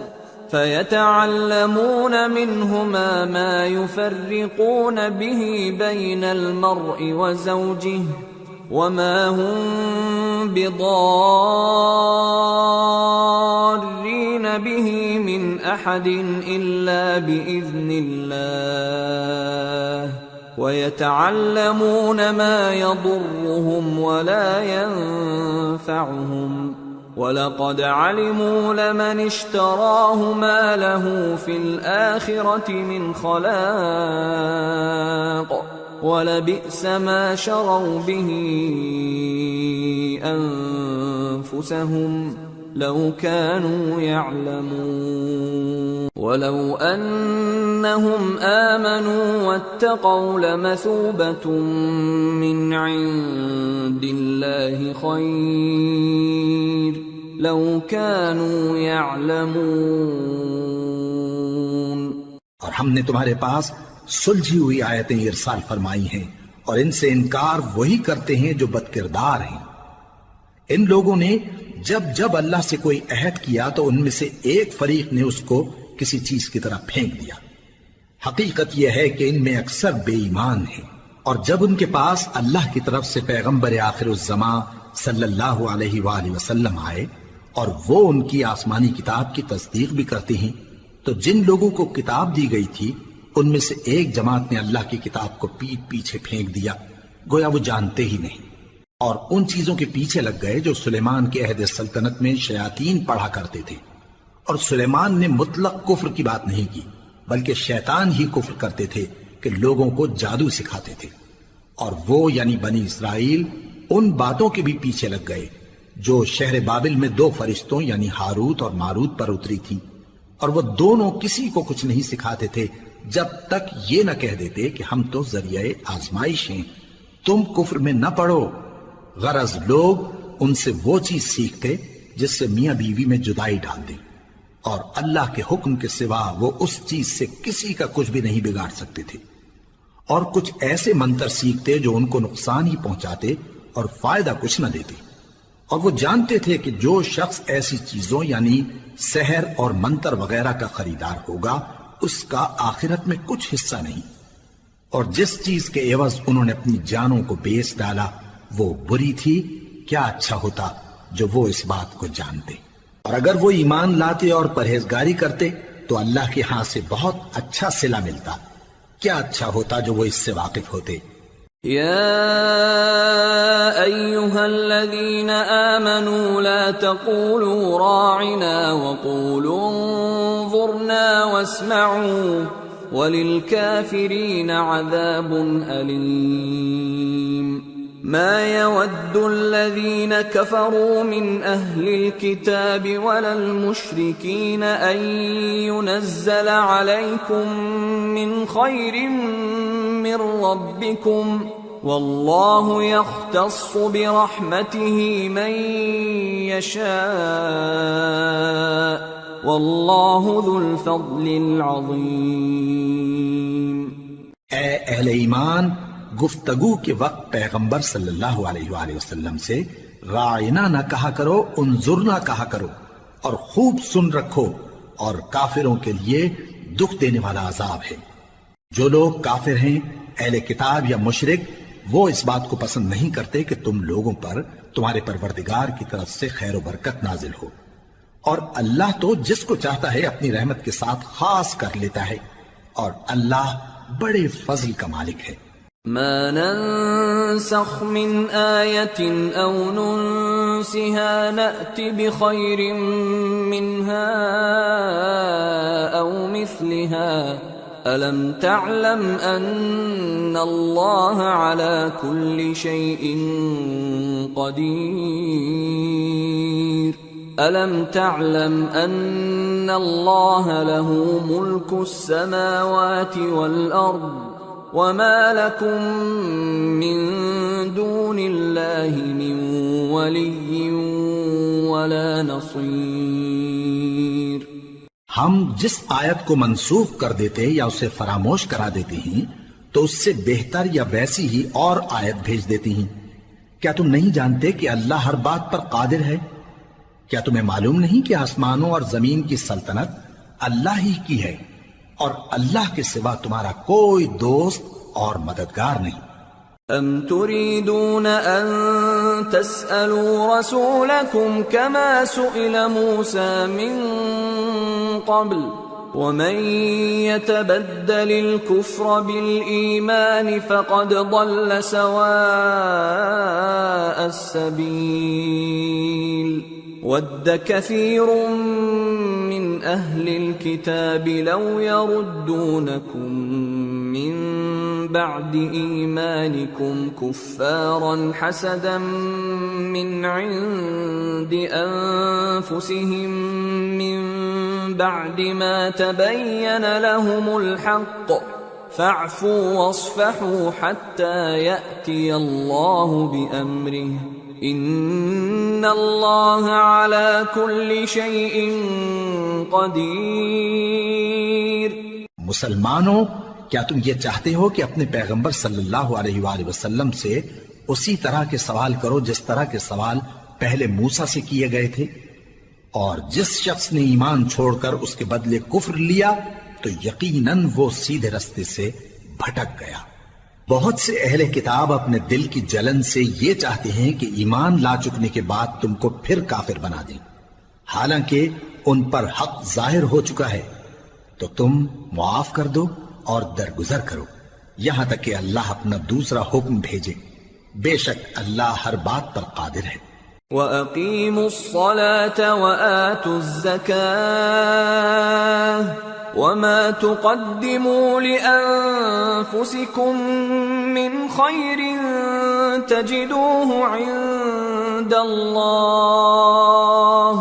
فيتعلمون منهما ما يفرقون به بين المرء وزوجه وما هم بضارين به من أحد إلا بإذن الله ويتعلمون ما يضرهم ولا ينفعهم وَلَقَدْ عَلِمُوا لَمَنِ اشْتَرَاهُ مَا لَهُ فِي الْآخِرَةِ مِنْ خَلَاقٍ وَلَبِئْسَ مَا شَرَوْا بِهِ أَنفُسَهُمْ لَوْ كَانُوا يَعْلَمُونَ وَلَوْ أَنَّهُمْ آمَنُوا وَاتَّقَوْا لَمَثُوبَةٌ مِّنْ عِندِ اللَّهِ خَيْرٌ لَوْ كَانُوا يَعْلَمُونَ۔ اور ہم نے تمہارے پاس سلجھی ہوئی آیتیں ارسال فرمائی ہیں اور ان سے انکار وہی کرتے ہیں جو بدکردار ہیں۔ ان لوگوں نے جب اللہ سے کوئی عہد کیا تو ان میں سے ایک فریق نے اس کو کسی چیز کی طرح پھینک دیا۔ حقیقت یہ ہے کہ ان میں اکثر بے ایمان ہیں، اور جب ان کے پاس اللہ کی طرف سے پیغمبر آخر الزمان صلی اللہ علیہ وآلہ وسلم آئے اور وہ ان کی آسمانی کتاب کی تصدیق بھی کرتے ہیں، تو جن لوگوں کو کتاب دی گئی تھی ان میں سے ایک جماعت نے اللہ کی کتاب کو پیٹ پیچھے پھینک دیا، گویا وہ جانتے ہی نہیں، اور ان چیزوں کے پیچھے لگ گئے جو سلیمان کے عہد سلطنت میں شیاطین پڑھا کرتے تھے۔ اور سلیمان نے مطلق کفر کی بات نہیں کی، بلکہ شیطان ہی کفر کرتے تھے کہ لوگوں کو جادو سکھاتے تھے۔ اور وہ یعنی بنی اسرائیل ان باتوں کے بھی پیچھے لگ گئے جو شہر بابل میں دو فرشتوں یعنی ہاروت اور ماروت پر اتری تھی، اور وہ دونوں کسی کو کچھ نہیں سکھاتے تھے جب تک یہ نہ کہہ دیتے کہ ہم تو ذریعہ آزمائش ہیں، تم کفر میں نہ پڑو۔ غرض لوگ ان سے وہ چیز سیکھتے جس سے میاں بیوی میں جدائی ڈال دیں، اور اللہ کے حکم کے سوا وہ اس چیز سے کسی کا کچھ بھی نہیں بگاڑ سکتے تھے، اور کچھ ایسے منتر سیکھتے جو ان کو نقصان ہی پہنچاتے اور فائدہ کچھ نہ دیتے۔ اور وہ جانتے تھے کہ جو شخص ایسی چیزوں یعنی سحر اور منتر وغیرہ کا خریدار ہوگا اس کا آخرت میں کچھ حصہ نہیں۔ اور جس چیز کے عوض انہوں نے اپنی جانوں کو بیچ ڈالا وہ بری تھی، کیا اچھا ہوتا جو وہ اس بات کو جانتے۔ اور اگر وہ ایمان لاتے اور پرہیزگاری کرتے تو اللہ کے ہاں سے بہت اچھا صلہ ملتا، کیا اچھا ہوتا جو وہ اس سے واقف ہوتے۔ يا أيها الذين آمنوا لا تقولوا راعنا وقولوا انظرنا واسمعوا وللكافرين عذاب أليم ما يود الذين كفروا من أهل الكتاب ولا المشركين أن ينزل عليكم من خير من ربكم والله يختص برحمته من يشاء والله ذو الفضل العظيم۔ اے اہل ایمان، گفتگو کے وقت پیغمبر صلی اللہ علیہ وآلہ وسلم سے راعنا نہ کہا کرو، انظرنا کہا کرو، اور خوب سن رکھو، اور کافروں کے لیے دکھ دینے والا عذاب ہے۔ جو لوگ کافر ہیں، اہل کتاب یا مشرک، وہ اس بات کو پسند نہیں کرتے کہ تم لوگوں پر تمہارے پروردگار کی طرف سے خیر و برکت نازل ہو، اور اللہ تو جس کو چاہتا ہے اپنی رحمت کے ساتھ خاص کر لیتا ہے، اور اللہ بڑے فضل کا مالک ہے۔ ما ننسخ من آية أو ننسها نأت بخير منها أو مثلها ألم تعلم أن الله على كل شيء قدير ألم تعلم أن الله له ملك السماوات والأرض وما لكم من دون الله من ولي ولا نصير۔ ہم جس آیت کو منسوخ کر دیتے یا اسے فراموش کرا دیتے ہیں تو اس سے بہتر یا ویسی ہی اور آیت بھیج دیتی ہیں۔ کیا تم نہیں جانتے کہ اللہ ہر بات پر قادر ہے؟ کیا تمہیں معلوم نہیں کہ آسمانوں اور زمین کی سلطنت اللہ ہی کی ہے، اور اللہ کے سوا تمہارا کوئی دوست اور مددگار نہیں۔ ام تريدون ان تسألوا رسولكم كما سئل موسى من قبل ومن يتبدل الكفر بالإيمان فقد ضل سواء السبيل ود كثير من أهل الكتاب لو يردونكم من بعد إيمانكم كفارا حسدا من عند أنفسهم من بعد ما تبين لهم الحق فاعفوا واصفحوا حتى يأتي الله بأمره ان اللہ علی کل شیء قدیر۔ مسلمانوں، کیا تم یہ چاہتے ہو کہ اپنے پیغمبر صلی اللہ علیہ وآلہ وسلم سے اسی طرح کے سوال کرو جس طرح کے سوال پہلے موسیٰ سے کیے گئے تھے؟ اور جس شخص نے ایمان چھوڑ کر اس کے بدلے کفر لیا تو یقیناً وہ سیدھے رستے سے بھٹک گیا۔ بہت سے اہل کتاب اپنے دل کی جلن سے یہ چاہتے ہیں کہ ایمان لا چکنے کے بعد تم کو پھر کافر بنا دیں، حالانکہ ان پر حق ظاہر ہو چکا ہے۔ تو تم معاف کر دو اور درگزر کرو یہاں تک کہ اللہ اپنا دوسرا حکم بھیجے، بے شک اللہ ہر بات پر قادر ہے۔ وَأَقِيمُوا الصَّلَاةَ وَآتُوا الزَّكَاةَ وَمَا تُقَدِّمُوا لِأَنفُسِكُم مِّنْ خَيْرٍ تَجِدُوهُ عِندَ اللَّهِ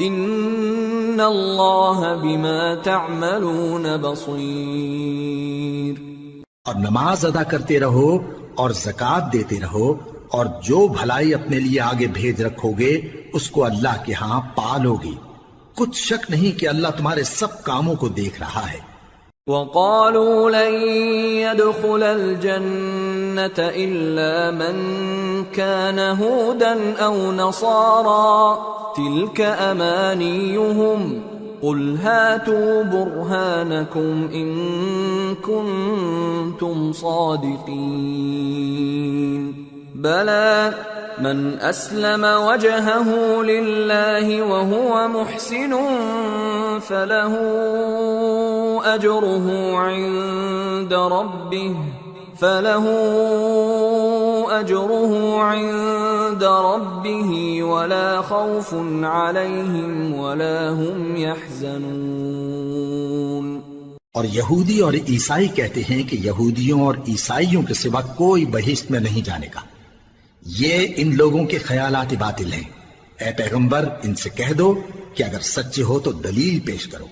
إِنَّ اللَّهَ بِمَا تَعْمَلُونَ بَصِيرٌ۔ اور نماز ادا کرتے رہو اور زکوٰۃ دیتے رہو، اور جو بھلائی اپنے لیے آگے بھیج رکھو گے اس کو اللہ کے ہاں پالو گے، کچھ شک نہیں کہ اللہ تمہارے سب کاموں کو دیکھ رہا ہے۔ وَقَالُوا لَن يَدْخُلَ الْجَنَّةَ إِلَّا مَن كَانَ هُودًا أَوْ نَصَارَىٰ تِلْكَ أَمَانِيُّهُمْ قُلْ هَاتُوا بُرْهَانَكُمْ إِن كُنتُمْ كنتم صادقين بلى من أسلم وجهه لله وهو محسن فله أجره عند ربه ولا خوف عليهم ولا هم يحزنون۔ اور یہودی اور عیسائی کہتے ہیں کہ یہودیوں اور عیسائیوں کے سوا کوئی بہشت میں نہیں جانے گا۔ یہ ان لوگوں کے خیالات باطل ہیں۔ اے پیغمبر ان سے کہہ دو کہ اگر سچے ہو تو دلیل پیش کرو۔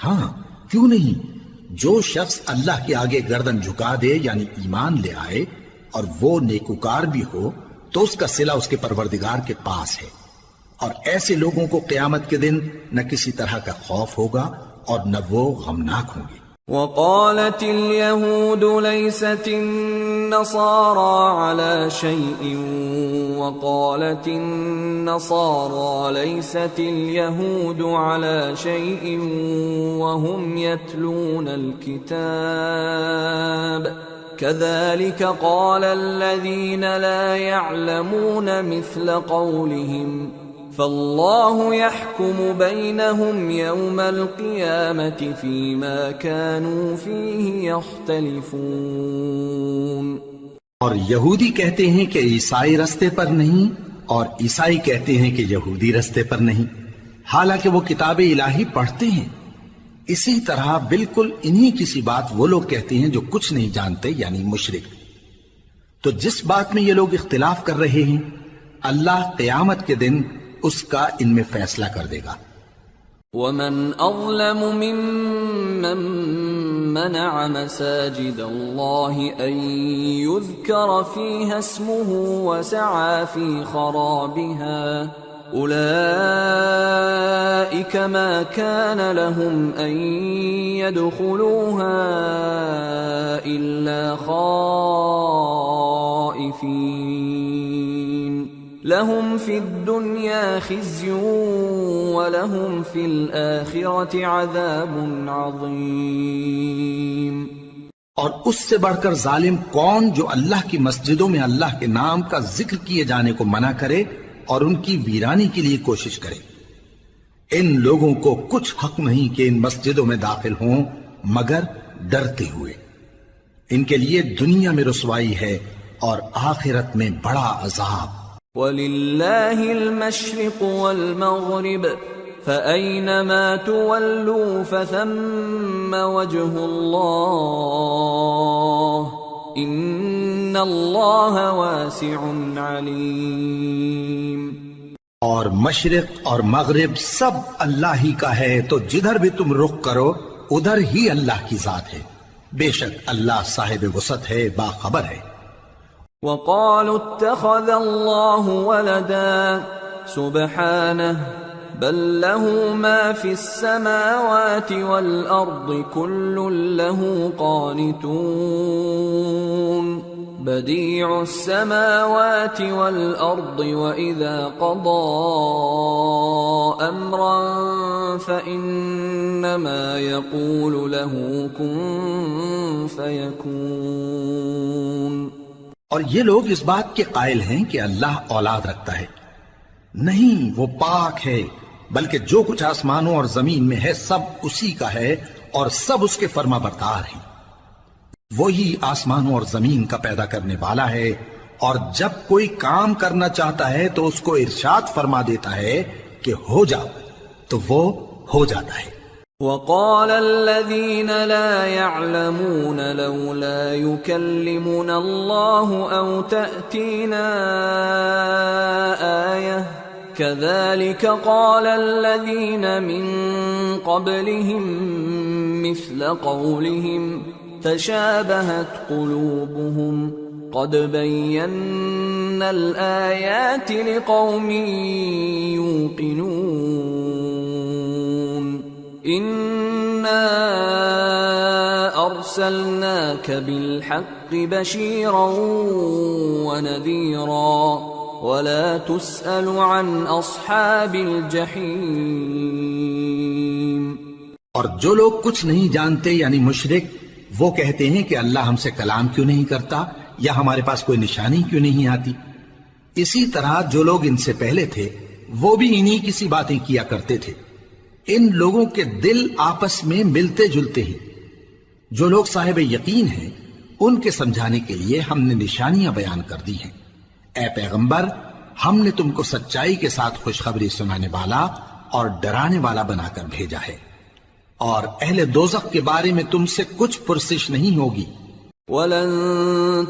ہاں کیوں نہیں، جو شخص اللہ کے آگے گردن جھکا دے یعنی ایمان لے آئے اور وہ نیکوکار بھی ہو تو اس کا صلہ اس کے پروردگار کے پاس ہے، اور ایسے لوگوں کو قیامت کے دن نہ کسی طرح کا خوف ہوگا اور نہ وہ غمناک ہوں گے۔ وقالت اليهود ليست النصارى على شيء وقالت النصارى ليست اليهود على شيء وهم يتلون الكتاب كذلك قال الذين لا يعلمون مثل قولهم فالله يحكم بينهم يوم القيامة فيما كانوا فيه يختلفون۔ اور یہودی کہتے ہیں کہ عیسائی رستے پر نہیں، اور عیسائی کہتے ہیں کہ یہودی رستے پر نہیں، حالانکہ وہ کتاب الہی پڑھتے ہیں۔ اسی طرح بالکل انہی کسی بات وہ لوگ کہتے ہیں جو کچھ نہیں جانتے یعنی مشرک۔ تو جس بات میں یہ لوگ اختلاف کر رہے ہیں اللہ قیامت کے دن اس کا ان میں فیصلہ کر دے گا۔ ومن اظلم ممن منع مساجد الله ان يذكر فيها اسمه وسعى في خرابها اولئك ما كان لهم ان يدخلوها الا خائفين لهم في الدنيا خزي ولهم في الآخرة عذاب عظيم۔ اور اس سے بڑھ کر ظالم کون جو اللہ کی مسجدوں میں اللہ کے نام کا ذکر کیے جانے کو منع کرے اور ان کی ویرانی کے لیے کوشش کرے۔ ان لوگوں کو کچھ حق نہیں کہ ان مسجدوں میں داخل ہوں مگر ڈرتے ہوئے۔ ان کے لیے دنیا میں رسوائی ہے اور آخرت میں بڑا عذاب۔ وَلِلَّهِ الْمَشْرِقُ وَالْمَغْرِبُ فَأَيْنَمَا تُوَلُّوا فَثَمَّ وَجْهُ اللَّهِ إِنَّ اللَّهَ وَاسِعٌ عَلِيمٌ۔ اور مشرق اور مغرب سب اللہ ہی کا ہے، تو جدھر بھی تم رخ کرو ادھر ہی اللہ کی ذات ہے، بے شک اللہ صاحب وسعت ہے، باخبر ہے۔ وقالوا اتخذ الله ولدا سبحانه بل له ما في السماوات والأرض كل له قانتون بديع السماوات والأرض وإذا قضى أمرا فإنما يقول له كن فيكون۔ اور یہ لوگ اس بات کے قائل ہیں کہ اللہ اولاد رکھتا ہے، نہیں، وہ پاک ہے، بلکہ جو کچھ آسمانوں اور زمین میں ہے سب اسی کا ہے اور سب اس کے فرما بردار ہیں۔ وہی آسمانوں اور زمین کا پیدا کرنے والا ہے، اور جب کوئی کام کرنا چاہتا ہے تو اس کو ارشاد فرما دیتا ہے کہ ہو جا، تو وہ ہو جاتا ہے۔ وقال الذين لا يعلمون لولا يكلمنا الله أو تأتينا آية كذلك قال الذين من قبلهم مثل قولهم تشابهت قلوبهم قد بينا الآيات لقوم يوقنون إنا أرسلناك بالحق بشيرا ونذيرا ولا تسأل عن أصحاب الجحيم۔ اور جو لوگ کچھ نہیں جانتے یعنی مشرک، وہ کہتے ہیں کہ اللہ ہم سے کلام کیوں نہیں کرتا یا ہمارے پاس کوئی نشانی کیوں نہیں آتی. اسی طرح جو لوگ ان سے پہلے تھے وہ بھی انہی کسی باتیں کیا کرتے تھے. ان لوگوں کے دل آپس میں ملتے جلتے ہیں. جو لوگ صاحب یقین ہیں ان کے سمجھانے کے لیے ہم نے نشانیاں بیان کر دی ہیں. اے پیغمبر، ہم نے تم کو سچائی کے ساتھ خوشخبری سنانے والا اور ڈرانے والا بنا کر بھیجا ہے، اور اہل دوزخ کے بارے میں تم سے کچھ پرسش نہیں ہوگی. وَلَن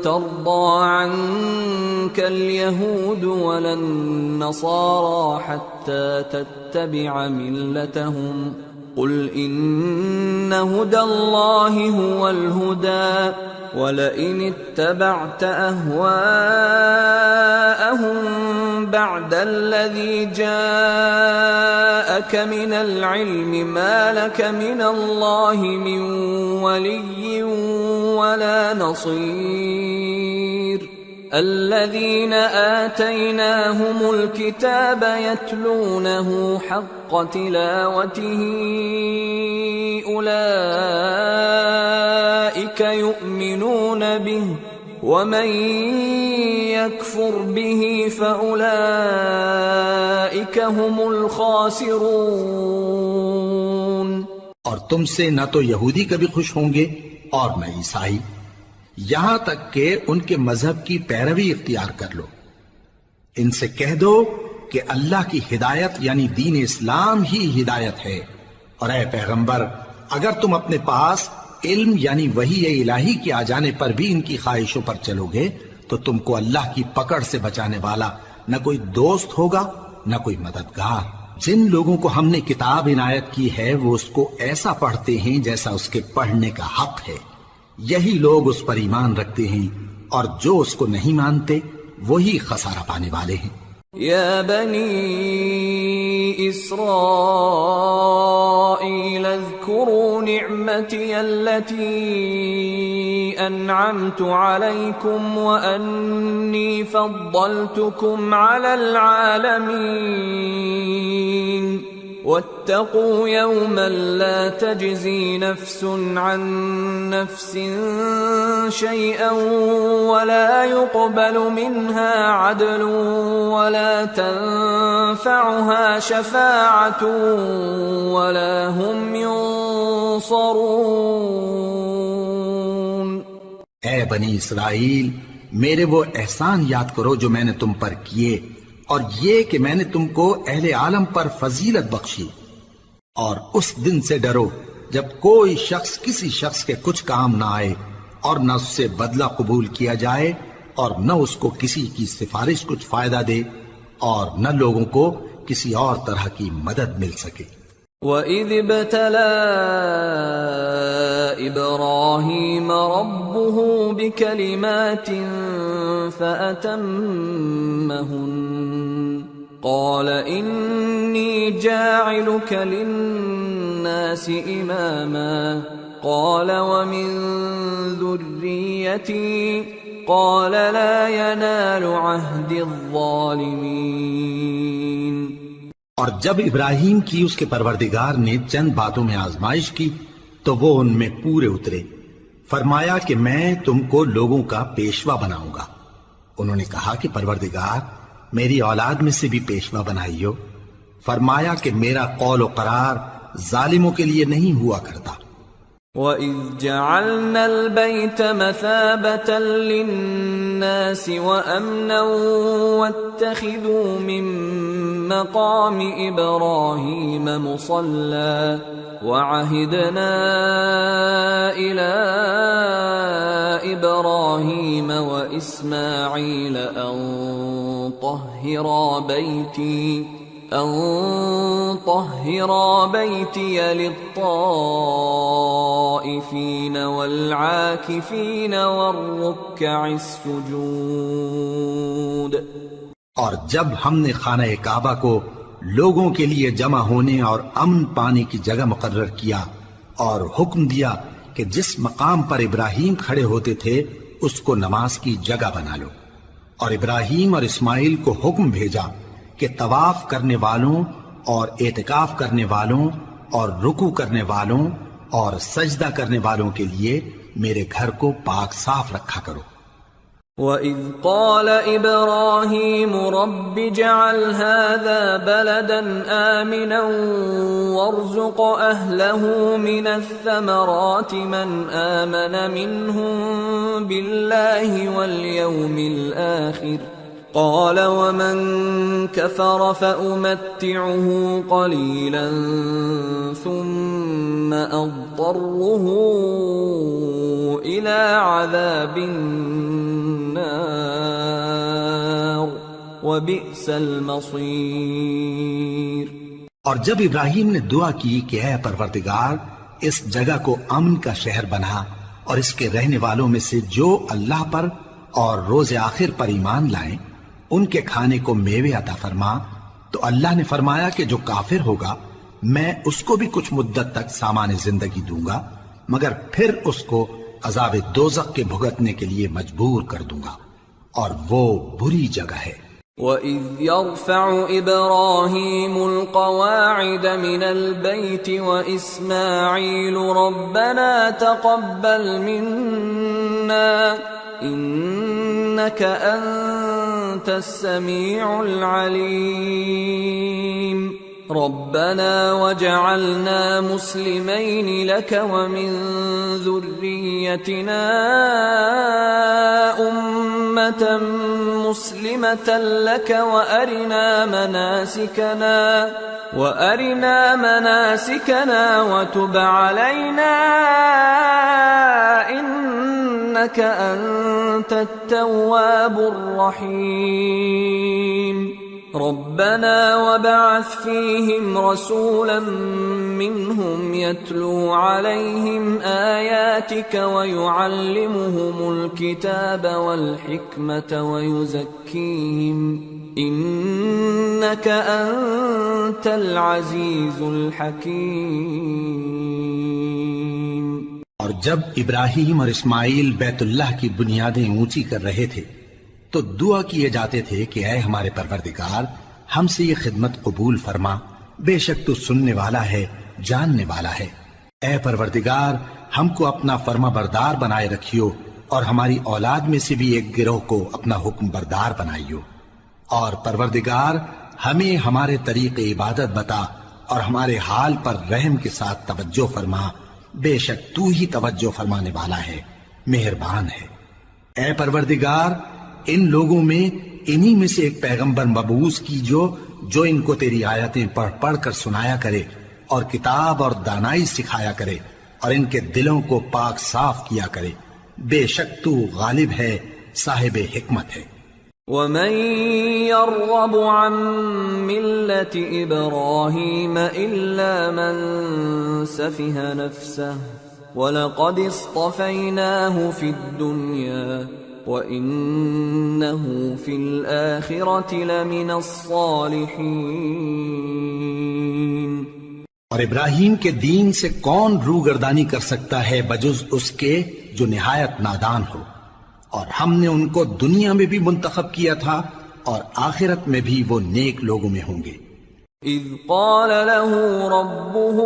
تَرْضَىٰ عَنكَ الْيَهُودُ وَلَا النَّصَارَىٰ حَتَّىٰ تَتَّبِعَ مِلَّتَهُمْ قُلْ إِنَّ هُدَى اللَّهِ هُوَ الْهُدَىٰ وَلَئِنِ اتَّبَعْتَ أَهْوَاءَهُم بَعْدَ الَّذِي جَاءَكَ مِنَ الْعِلْمِ مَا لَكَ مِنَ اللَّهِ مِن وَلِيٍّ وَلَا نَصِيرٍ. الَّذِينَ آتَيْنَاهُمُ الْكِتَابَ يَتْلُونَهُ حَقَّ تِلَاوَتِهِ أُولَئِكَ يُؤْمِنُونَ بِهِ وَمَن يَكْفُرْ بِهِ فَأُولَئِكَ هُمُ الْخَاسِرُونَ. اور تم سے نہ تو یہودی کبھی خوش ہوں گے اور نہ عیسائی، یہاں تک کہ ان کے مذہب کی پیروی اختیار کر لو. ان سے کہہ دو کہ اللہ کی ہدایت یعنی دین اسلام ہی ہدایت ہے. اور اے پیغمبر، اگر تم اپنے پاس علم یعنی وحی الہی کے آ جانے پر بھی ان کی خواہشوں پر چلو گے تو تم کو اللہ کی پکڑ سے بچانے والا نہ کوئی دوست ہوگا نہ کوئی مددگار. جن لوگوں کو ہم نے کتاب عنایت کی ہے وہ اس کو ایسا پڑھتے ہیں جیسا اس کے پڑھنے کا حق ہے. یہی لوگ اس پر ایمان رکھتے ہیں، اور جو اس کو نہیں مانتے وہی خسارہ پانے والے ہیں. یا بنی اسرائیل اذکروا نعمتی التي انعمت علیکم وانی فضلتکم علی العالمین واتقوا يوما لا تجزي نفس عن نفس شيئا ولا يقبل منها عدل ولا تنفعها شفاعة ولا هم ينصرون. اے بنی اسرائیل، میرے وہ احسان یاد کرو جو میں نے تم پر کیے، اور یہ کہ میں نے تم کو اہل عالم پر فضیلت بخشی. اور اس دن سے ڈرو جب کوئی شخص کسی شخص کے کچھ کام نہ آئے، اور نہ اس سے بدلہ قبول کیا جائے، اور نہ اس کو کسی کی سفارش کچھ فائدہ دے، اور نہ لوگوں کو کسی اور طرح کی مدد مل سکے. وَإِذِ ابْتَلَىٰ إِبْرَاهِيمَ رَبُّهُ بِكَلِمَاتٍ فَأَتَمَّهُنَّ قَالَ إِنِّي جَاعِلُكَ لِلنَّاسِ إِمَامًا قَالَ وَمِن ذُرِّيَّتِي قَالَ لَا يَنَالُ عَهْدِ الظَّالِمِينَ. اور جب ابراہیم کی اس کے پروردگار نے چند باتوں میں آزمائش کی تو وہ ان میں پورے اترے. فرمایا کہ میں تم کو لوگوں کا پیشوا بناؤں گا. انہوں نے کہا کہ پروردگار میری اولاد میں سے بھی پیشوا بنائیو. فرمایا کہ میرا قول و قرار ظالموں کے لیے نہیں ہوا کرتا. وَإِذْ جَعَلْنَا الْبَيْتَ مَثَابَةً لِلنَّاسِ وَأَمْنًا وَاتَّخِذُوا مِن مَّقَامِ إِبْرَاهِيمَ مُصَلًّى وَعَهِدْنَا إِلَىٰ إِبْرَاهِيمَ وَإِسْمَاعِيلَ أَن طَهِّرَا بَيْتِيَ لِلطَّائِفِينَ وَالْعَاكِفِينَ وَالرُّكَّعِ السُّجُودِ. اور جب ہم نے خانہ کعبہ کو لوگوں کے لیے جمع ہونے اور امن پانے کی جگہ مقرر کیا اور حکم دیا کہ جس مقام پر ابراہیم کھڑے ہوتے تھے اس کو نماز کی جگہ بنا لو. اور ابراہیم اور اسماعیل کو حکم بھیجا کہ طواف کرنے والوں اور اعتکاف کرنے والوں اور رکوع کرنے والوں اور سجدہ کرنے والوں کے لیے میرے گھر کو پاک صاف رکھا کرو۔ وَإِذْ قَالَ إِبْرَاهِيمُ رَبِّ اجْعَلْ هَذَا بَلَدًا آمِنًا وَارْزُقْ أَهْلَهُ مِنَ الثَّمَرَاتِ مَنْ آمَنَ مِنْهُمْ بِاللَّهِ وَالْيَوْمِ الْآخِرِ قَالَ وَمَنْ كَفَرَ فَأُمَتِّعُهُ قَلِيلًا ثُمَّ أَضْطَرُّهُ إِلَى عَذَابِ النَّارِ وَبِئْسَ الْمَصِيرُ۔ اور جب ابراہیم نے دعا کی کہ اے پروردگار اس جگہ کو امن کا شہر بنا اور اس کے رہنے والوں میں سے جو اللہ پر اور روز آخر پر ایمان لائیں ان کے کھانے کو میوے عطا فرما، تو اللہ نے فرمایا کہ جو کافر ہوگا میں اس کو بھی کچھ مدت تک سامان زندگی دوں گا، مگر پھر اس کو عذاب دوزخ کے بھگتنے کے لیے مجبور کر دوں گا، اور وہ بری جگہ ہے۔ وَإِذْ يَرْفَعُ إِبْرَاهِيمُ الْقَوَاعِدَ مِنَ الْبَيْتِ وَإِسْمَاعِيلُ رَبَّنَا تَقَبَّلْ مِنَّا إِنَّكَ أَنْتَ السَّمِيعُ الْعَلِيمُ رَبَّنَا وَاجْعَلْنَا مُسْلِمَيْنِ لَكَ وَمِنْ ذُرِّيَّتِنَا أُمَّةً مُسْلِمَةً لَكَ وَأَرِنَا مَنَاسِكَنَا وَتُبْ عَلَيْنَا إِنَّكَ أَنْتَ التَّوَّابُ الرَّحِيمُ رَبَّنَا وَابْعَثْ فِيهِمْ رَسُولًا مِّنْهُمْ يَتْلُو عَلَيْهِمْ آيَاتِكَ وَيُعَلِّمُهُمُ الْكِتَابَ وَالْحِكْمَةَ وَيُزَكِّيهِمْ إِنَّكَ أَنْتَ الْعَزِيزُ الْحَكِيمُ۔ اور جب ابراہیم اور اسماعیل بیت اللہ کی بنیادیں اونچی کر رہے تھے تو دعا کیے جاتے تھے کہ اے ہمارے پروردگار ہم سے یہ خدمت قبول فرما، بے شک تو سننے والا ہے، جاننے والا ہے۔ اے پروردگار ہم کو اپنا فرما بردار بنائے رکھیو اور ہماری اولاد میں سے بھی ایک گروہ کو اپنا حکم بردار بنائیو، اور پروردگار ہمیں ہمارے طریق عبادت بتا اور ہمارے حال پر رحم کے ساتھ توجہ فرما، بے شک تو ہی توجہ فرمانے والا ہے، مہربان ہے۔ اے پروردگار ان لوگوں میں انہی میں سے ایک پیغمبر مبعوث کی جو ان کو تیری آیتیں پڑھ پڑھ کر سنایا کرے اور کتاب اور دانائی سکھایا کرے اور ان کے دلوں کو پاک صاف کیا کرے، بے شک تو غالب ہے، صاحب حکمت ہے۔ وَمَن يَرْغَبُ عَن مِّلَّةِ إِبْرَاهِيمَ إِلَّا مَن سَفِهَ نَفْسَهُ وَلَقَدِ اصْطَفَيْنَاهُ فِي الدُّنْيَا وَإِنَّهُ فِي الْآخِرَةِ لَمِنَ الصَّالِحِينَ۔ اور ابراہیم کے دین سے کون روگردانی کر سکتا ہے بجز اس کے جو نہایت نادان ہو، اور ہم نے ان کو دنیا میں بھی منتخب کیا تھا اور آخرت میں بھی وہ نیک لوگوں میں ہوں گے۔ اذ قال له ربه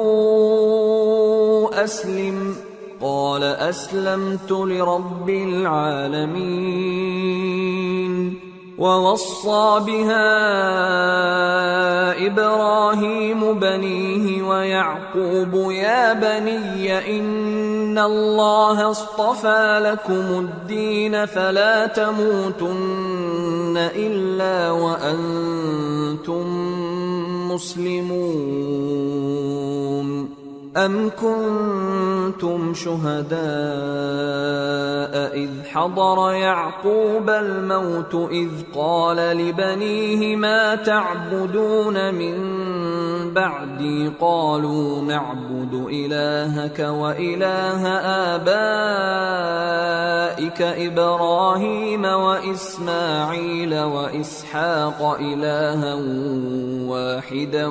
اسلم قال اسلمت لرب العالمين ووصى بها ابراهيم بنيه ويعقوب يا بني ان الله اصطفى لكم الدين فلا تموتن الا وانتم مسلمون ام كنتم شهداء اذ حضر يعقوب الموت اذ قال لبنيه ما تعبدون من بعدي قالوا نعبد الهك واله آبائك ابراهيم واسماعيل واسحاق الها واحدا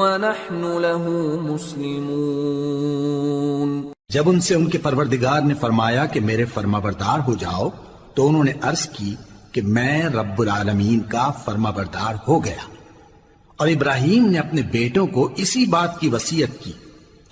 ونحن له مسلمون۔ جب ان سے ان کے پروردگار نے فرمایا کہ میرے فرما بردار ہو جاؤ تو انہوں نے عرض کی کہ میں رب العالمین کا فرما بردار ہو گیا، اور ابراہیم نے اپنے بیٹوں کو اسی بات کی وصیت کی،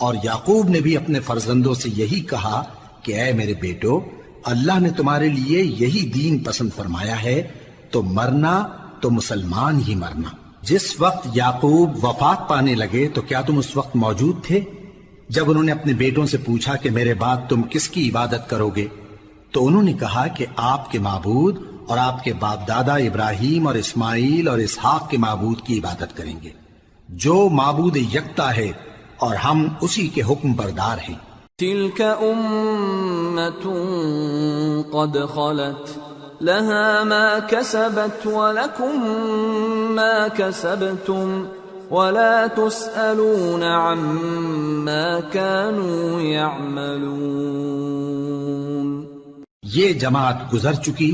اور یعقوب نے بھی اپنے فرزندوں سے یہی کہا کہ اے میرے بیٹو، اللہ نے تمہارے لیے یہی دین پسند فرمایا ہے، تو مرنا تو مسلمان ہی مرنا۔ جس وقت یعقوب وفات پانے لگے تو کیا تم اس وقت موجود تھے جب انہوں نے اپنے بیٹوں سے پوچھا کہ میرے بعد تم کس کی عبادت کرو گے؟ تو انہوں نے کہا کہ آپ کے معبود اور آپ کے باپ دادا ابراہیم اور اسماعیل اور اسحاق کے معبود کی عبادت کریں گے، جو معبود یکتا ہے اور ہم اسی کے حکم بردار ہیں۔ تلك أمة قد خلت لها ما كسبت ولكم ما كسبتم ولا تسألون عما كانوا يعملون۔ یہ جماعت گزر چکی،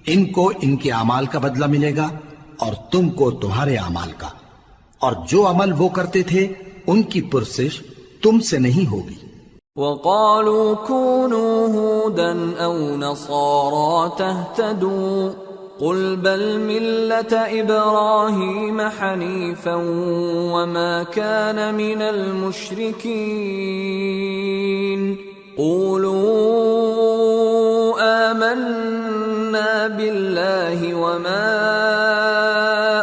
ان کو ان کے اعمال کا بدلہ ملے گا اور تم کو تمہارے اعمال کا، اور جو عمل وہ کرتے تھے ان کی پرسش تم سے نہیں ہوگی۔ وقالوا كونوا هودا أو نصارى تهتدوا قل بل ملة إبراهيم حنيفا وما كان من المشركين قولوا آمنا بالله وما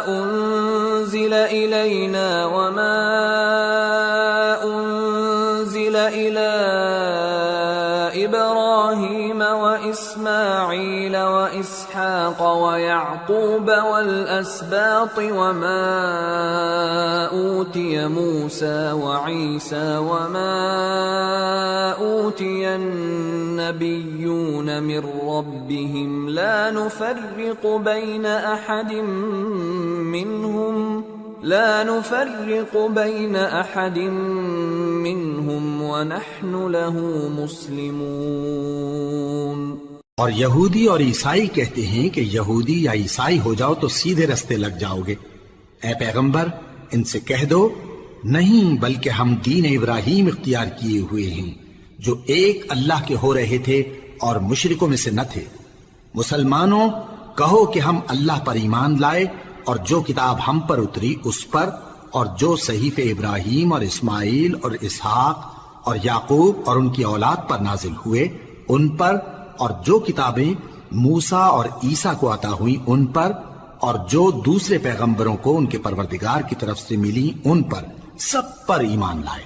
أنزل إلينا وما أنزل إلى إبراهيم وإسماعيل وإسحاق ويعقوب والأسباط وما أوتي موسى وعيسى وما أوتي النبيون من ربهم لا نفرق بين أحد منهم ونحن له مسلمون۔ اور یہودی اور عیسائی کہتے ہیں کہ یہودی یا عیسائی ہو جاؤ تو سیدھے رستے لگ جاؤ گے۔ اے پیغمبر ان سے کہہ دو نہیں، بلکہ ہم دین ابراہیم اختیار کیے ہوئے ہیں جو ایک اللہ کے ہو رہے تھے اور مشرکوں میں سے نہ تھے۔ مسلمانوں کہو کہ ہم اللہ پر ایمان لائے اور جو کتاب ہم پر اتری اس پر، اور جو صحیفے ابراہیم اور اسماعیل اور اسحاق اور یعقوب اور ان کی اولاد پر نازل ہوئے ان پر، اور جو کتابیں موسیٰ اور عیسیٰ کو عطا ہوئیں ان پر، اور جو دوسرے پیغمبروں کو ان کے پروردگار کی طرف سے ملی ان پر، سب پر ایمان لائے۔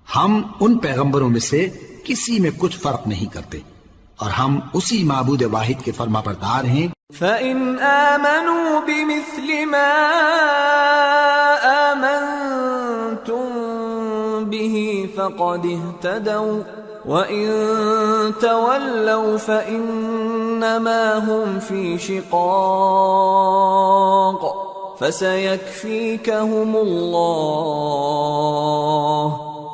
ہم ان پیغمبروں میں سے کسی میں کچھ فرق نہیں کرتے، اور ہم اسی معبود واحد کے فرما بردار ہیں۔ فَإِنْ آمَنُوا بِمِثْلِ مَا آمَنْتُمْ بِهِ فَقَدِ اهْتَدَوْا وَإِنْ تَوَلَّوْا فَإِنَّمَا هُمْ فِي شِقَاقٍ فَسَيَكْفِيكَهُمُ اللَّهُ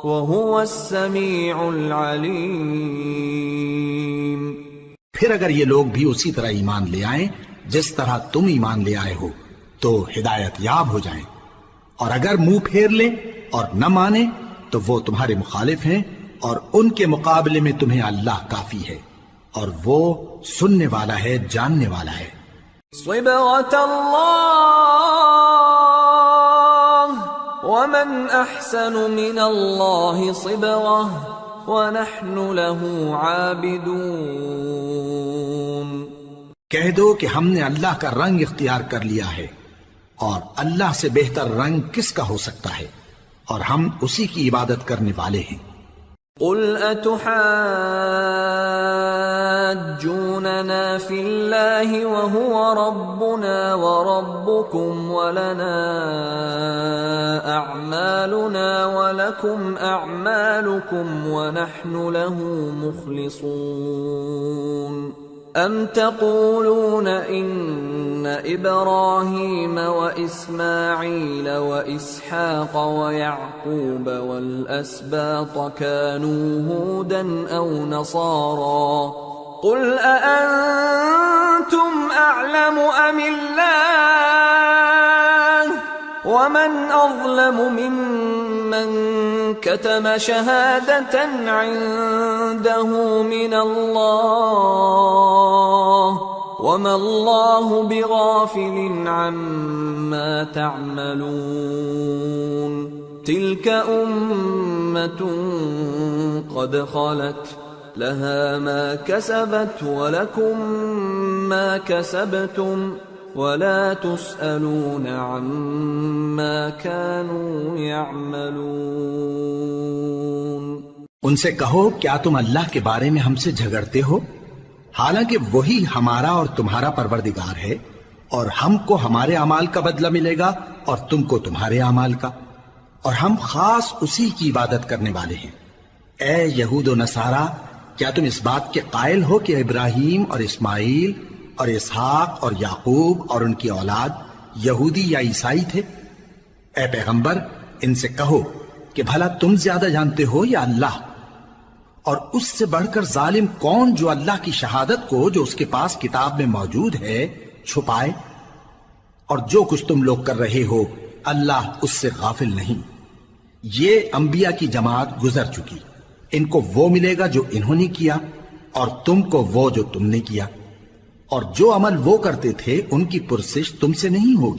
وَهُوَ السَّمِيعُ الْعَلِيمُ۔ پھر اگر یہ لوگ بھی اسی طرح ایمان لے آئیں جس طرح تم ایمان لے آئے ہو تو ہدایت یاب ہو جائیں، اور اگر منہ پھیر لیں اور نہ مانیں تو وہ تمہارے مخالف ہیں، اور ان کے مقابلے میں تمہیں اللہ کافی ہے، اور وہ سننے والا ہے، جاننے والا ہے۔ صبغة الله ومن أحسن من الله صبغة وَنَحْنُ لَهُ عَابِدُونَ۔ کہہ دو کہ ہم نے اللہ کا رنگ اختیار کر لیا ہے، اور اللہ سے بہتر رنگ کس کا ہو سکتا ہے، اور ہم اسی کی عبادت کرنے والے ہیں۔ قُلْ أَتُحَاجُّونَنَا فِي اللَّهِ وَهُوَ رَبُّنَا وَرَبُّكُمْ وَلَنَا أَعْمَالُنَا وَلَكُمْ أَعْمَالُكُمْ وَنَحْنُ لَهُ مُخْلِصُونَ۔ أَمْ تَقُولُونَ إِنَّ إِبْرَاهِيمَ وَإِسْمَاعِيلَ وَإِسْحَاقَ وَيَعْقُوبَ وَالْأَسْبَاطَ كَانُوا هُودًا أَوْ نَصَارَى قُلْ أَأَنْتُمْ أَعْلَمُ أَمِ اللَّهُ وَمَنْ أَظْلَمُ مِمَّنْ كَتَمَ شَهَادَةً عِنْدَهُ مِنَ اللَّهِ وَمَا اللَّهُ بِغَافِلٍ عَمَّا تَعْمَلُونَ تِلْكَ أُمَّةٌ قَدْ خَلَتْ لها ما كسبت ولكم ما كسبتم ولا تسألون عما كانوا يعملون۔ ان سے کہو کیا تم اللہ کے بارے میں ہم سے جھگڑتے ہو، حالانکہ وہی ہمارا اور تمہارا پروردگار ہے، اور ہم کو ہمارے اعمال کا بدلہ ملے گا اور تم کو تمہارے اعمال کا، اور ہم خاص اسی کی عبادت کرنے والے ہیں۔ اے یہود و نصارا، کیا تم اس بات کے قائل ہو کہ ابراہیم اور اسماعیل اور اسحاق اور یعقوب اور ان کی اولاد یہودی یا عیسائی تھے؟ اے پیغمبر، ان سے کہو کہ بھلا تم زیادہ جانتے ہو یا اللہ؟ اور اس سے بڑھ کر ظالم کون جو اللہ کی شہادت کو جو اس کے پاس کتاب میں موجود ہے چھپائے؟ اور جو کچھ تم لوگ کر رہے ہو اللہ اس سے غافل نہیں۔ یہ انبیاء کی جماعت گزر چکی، ان کو وہ ملے گا جو انہوں نے کیا، اور تم کو وہ جو تم نے کیا، اور جو عمل وہ کرتے تھے ان کی پرسش تم سے نہیں ہوگی۔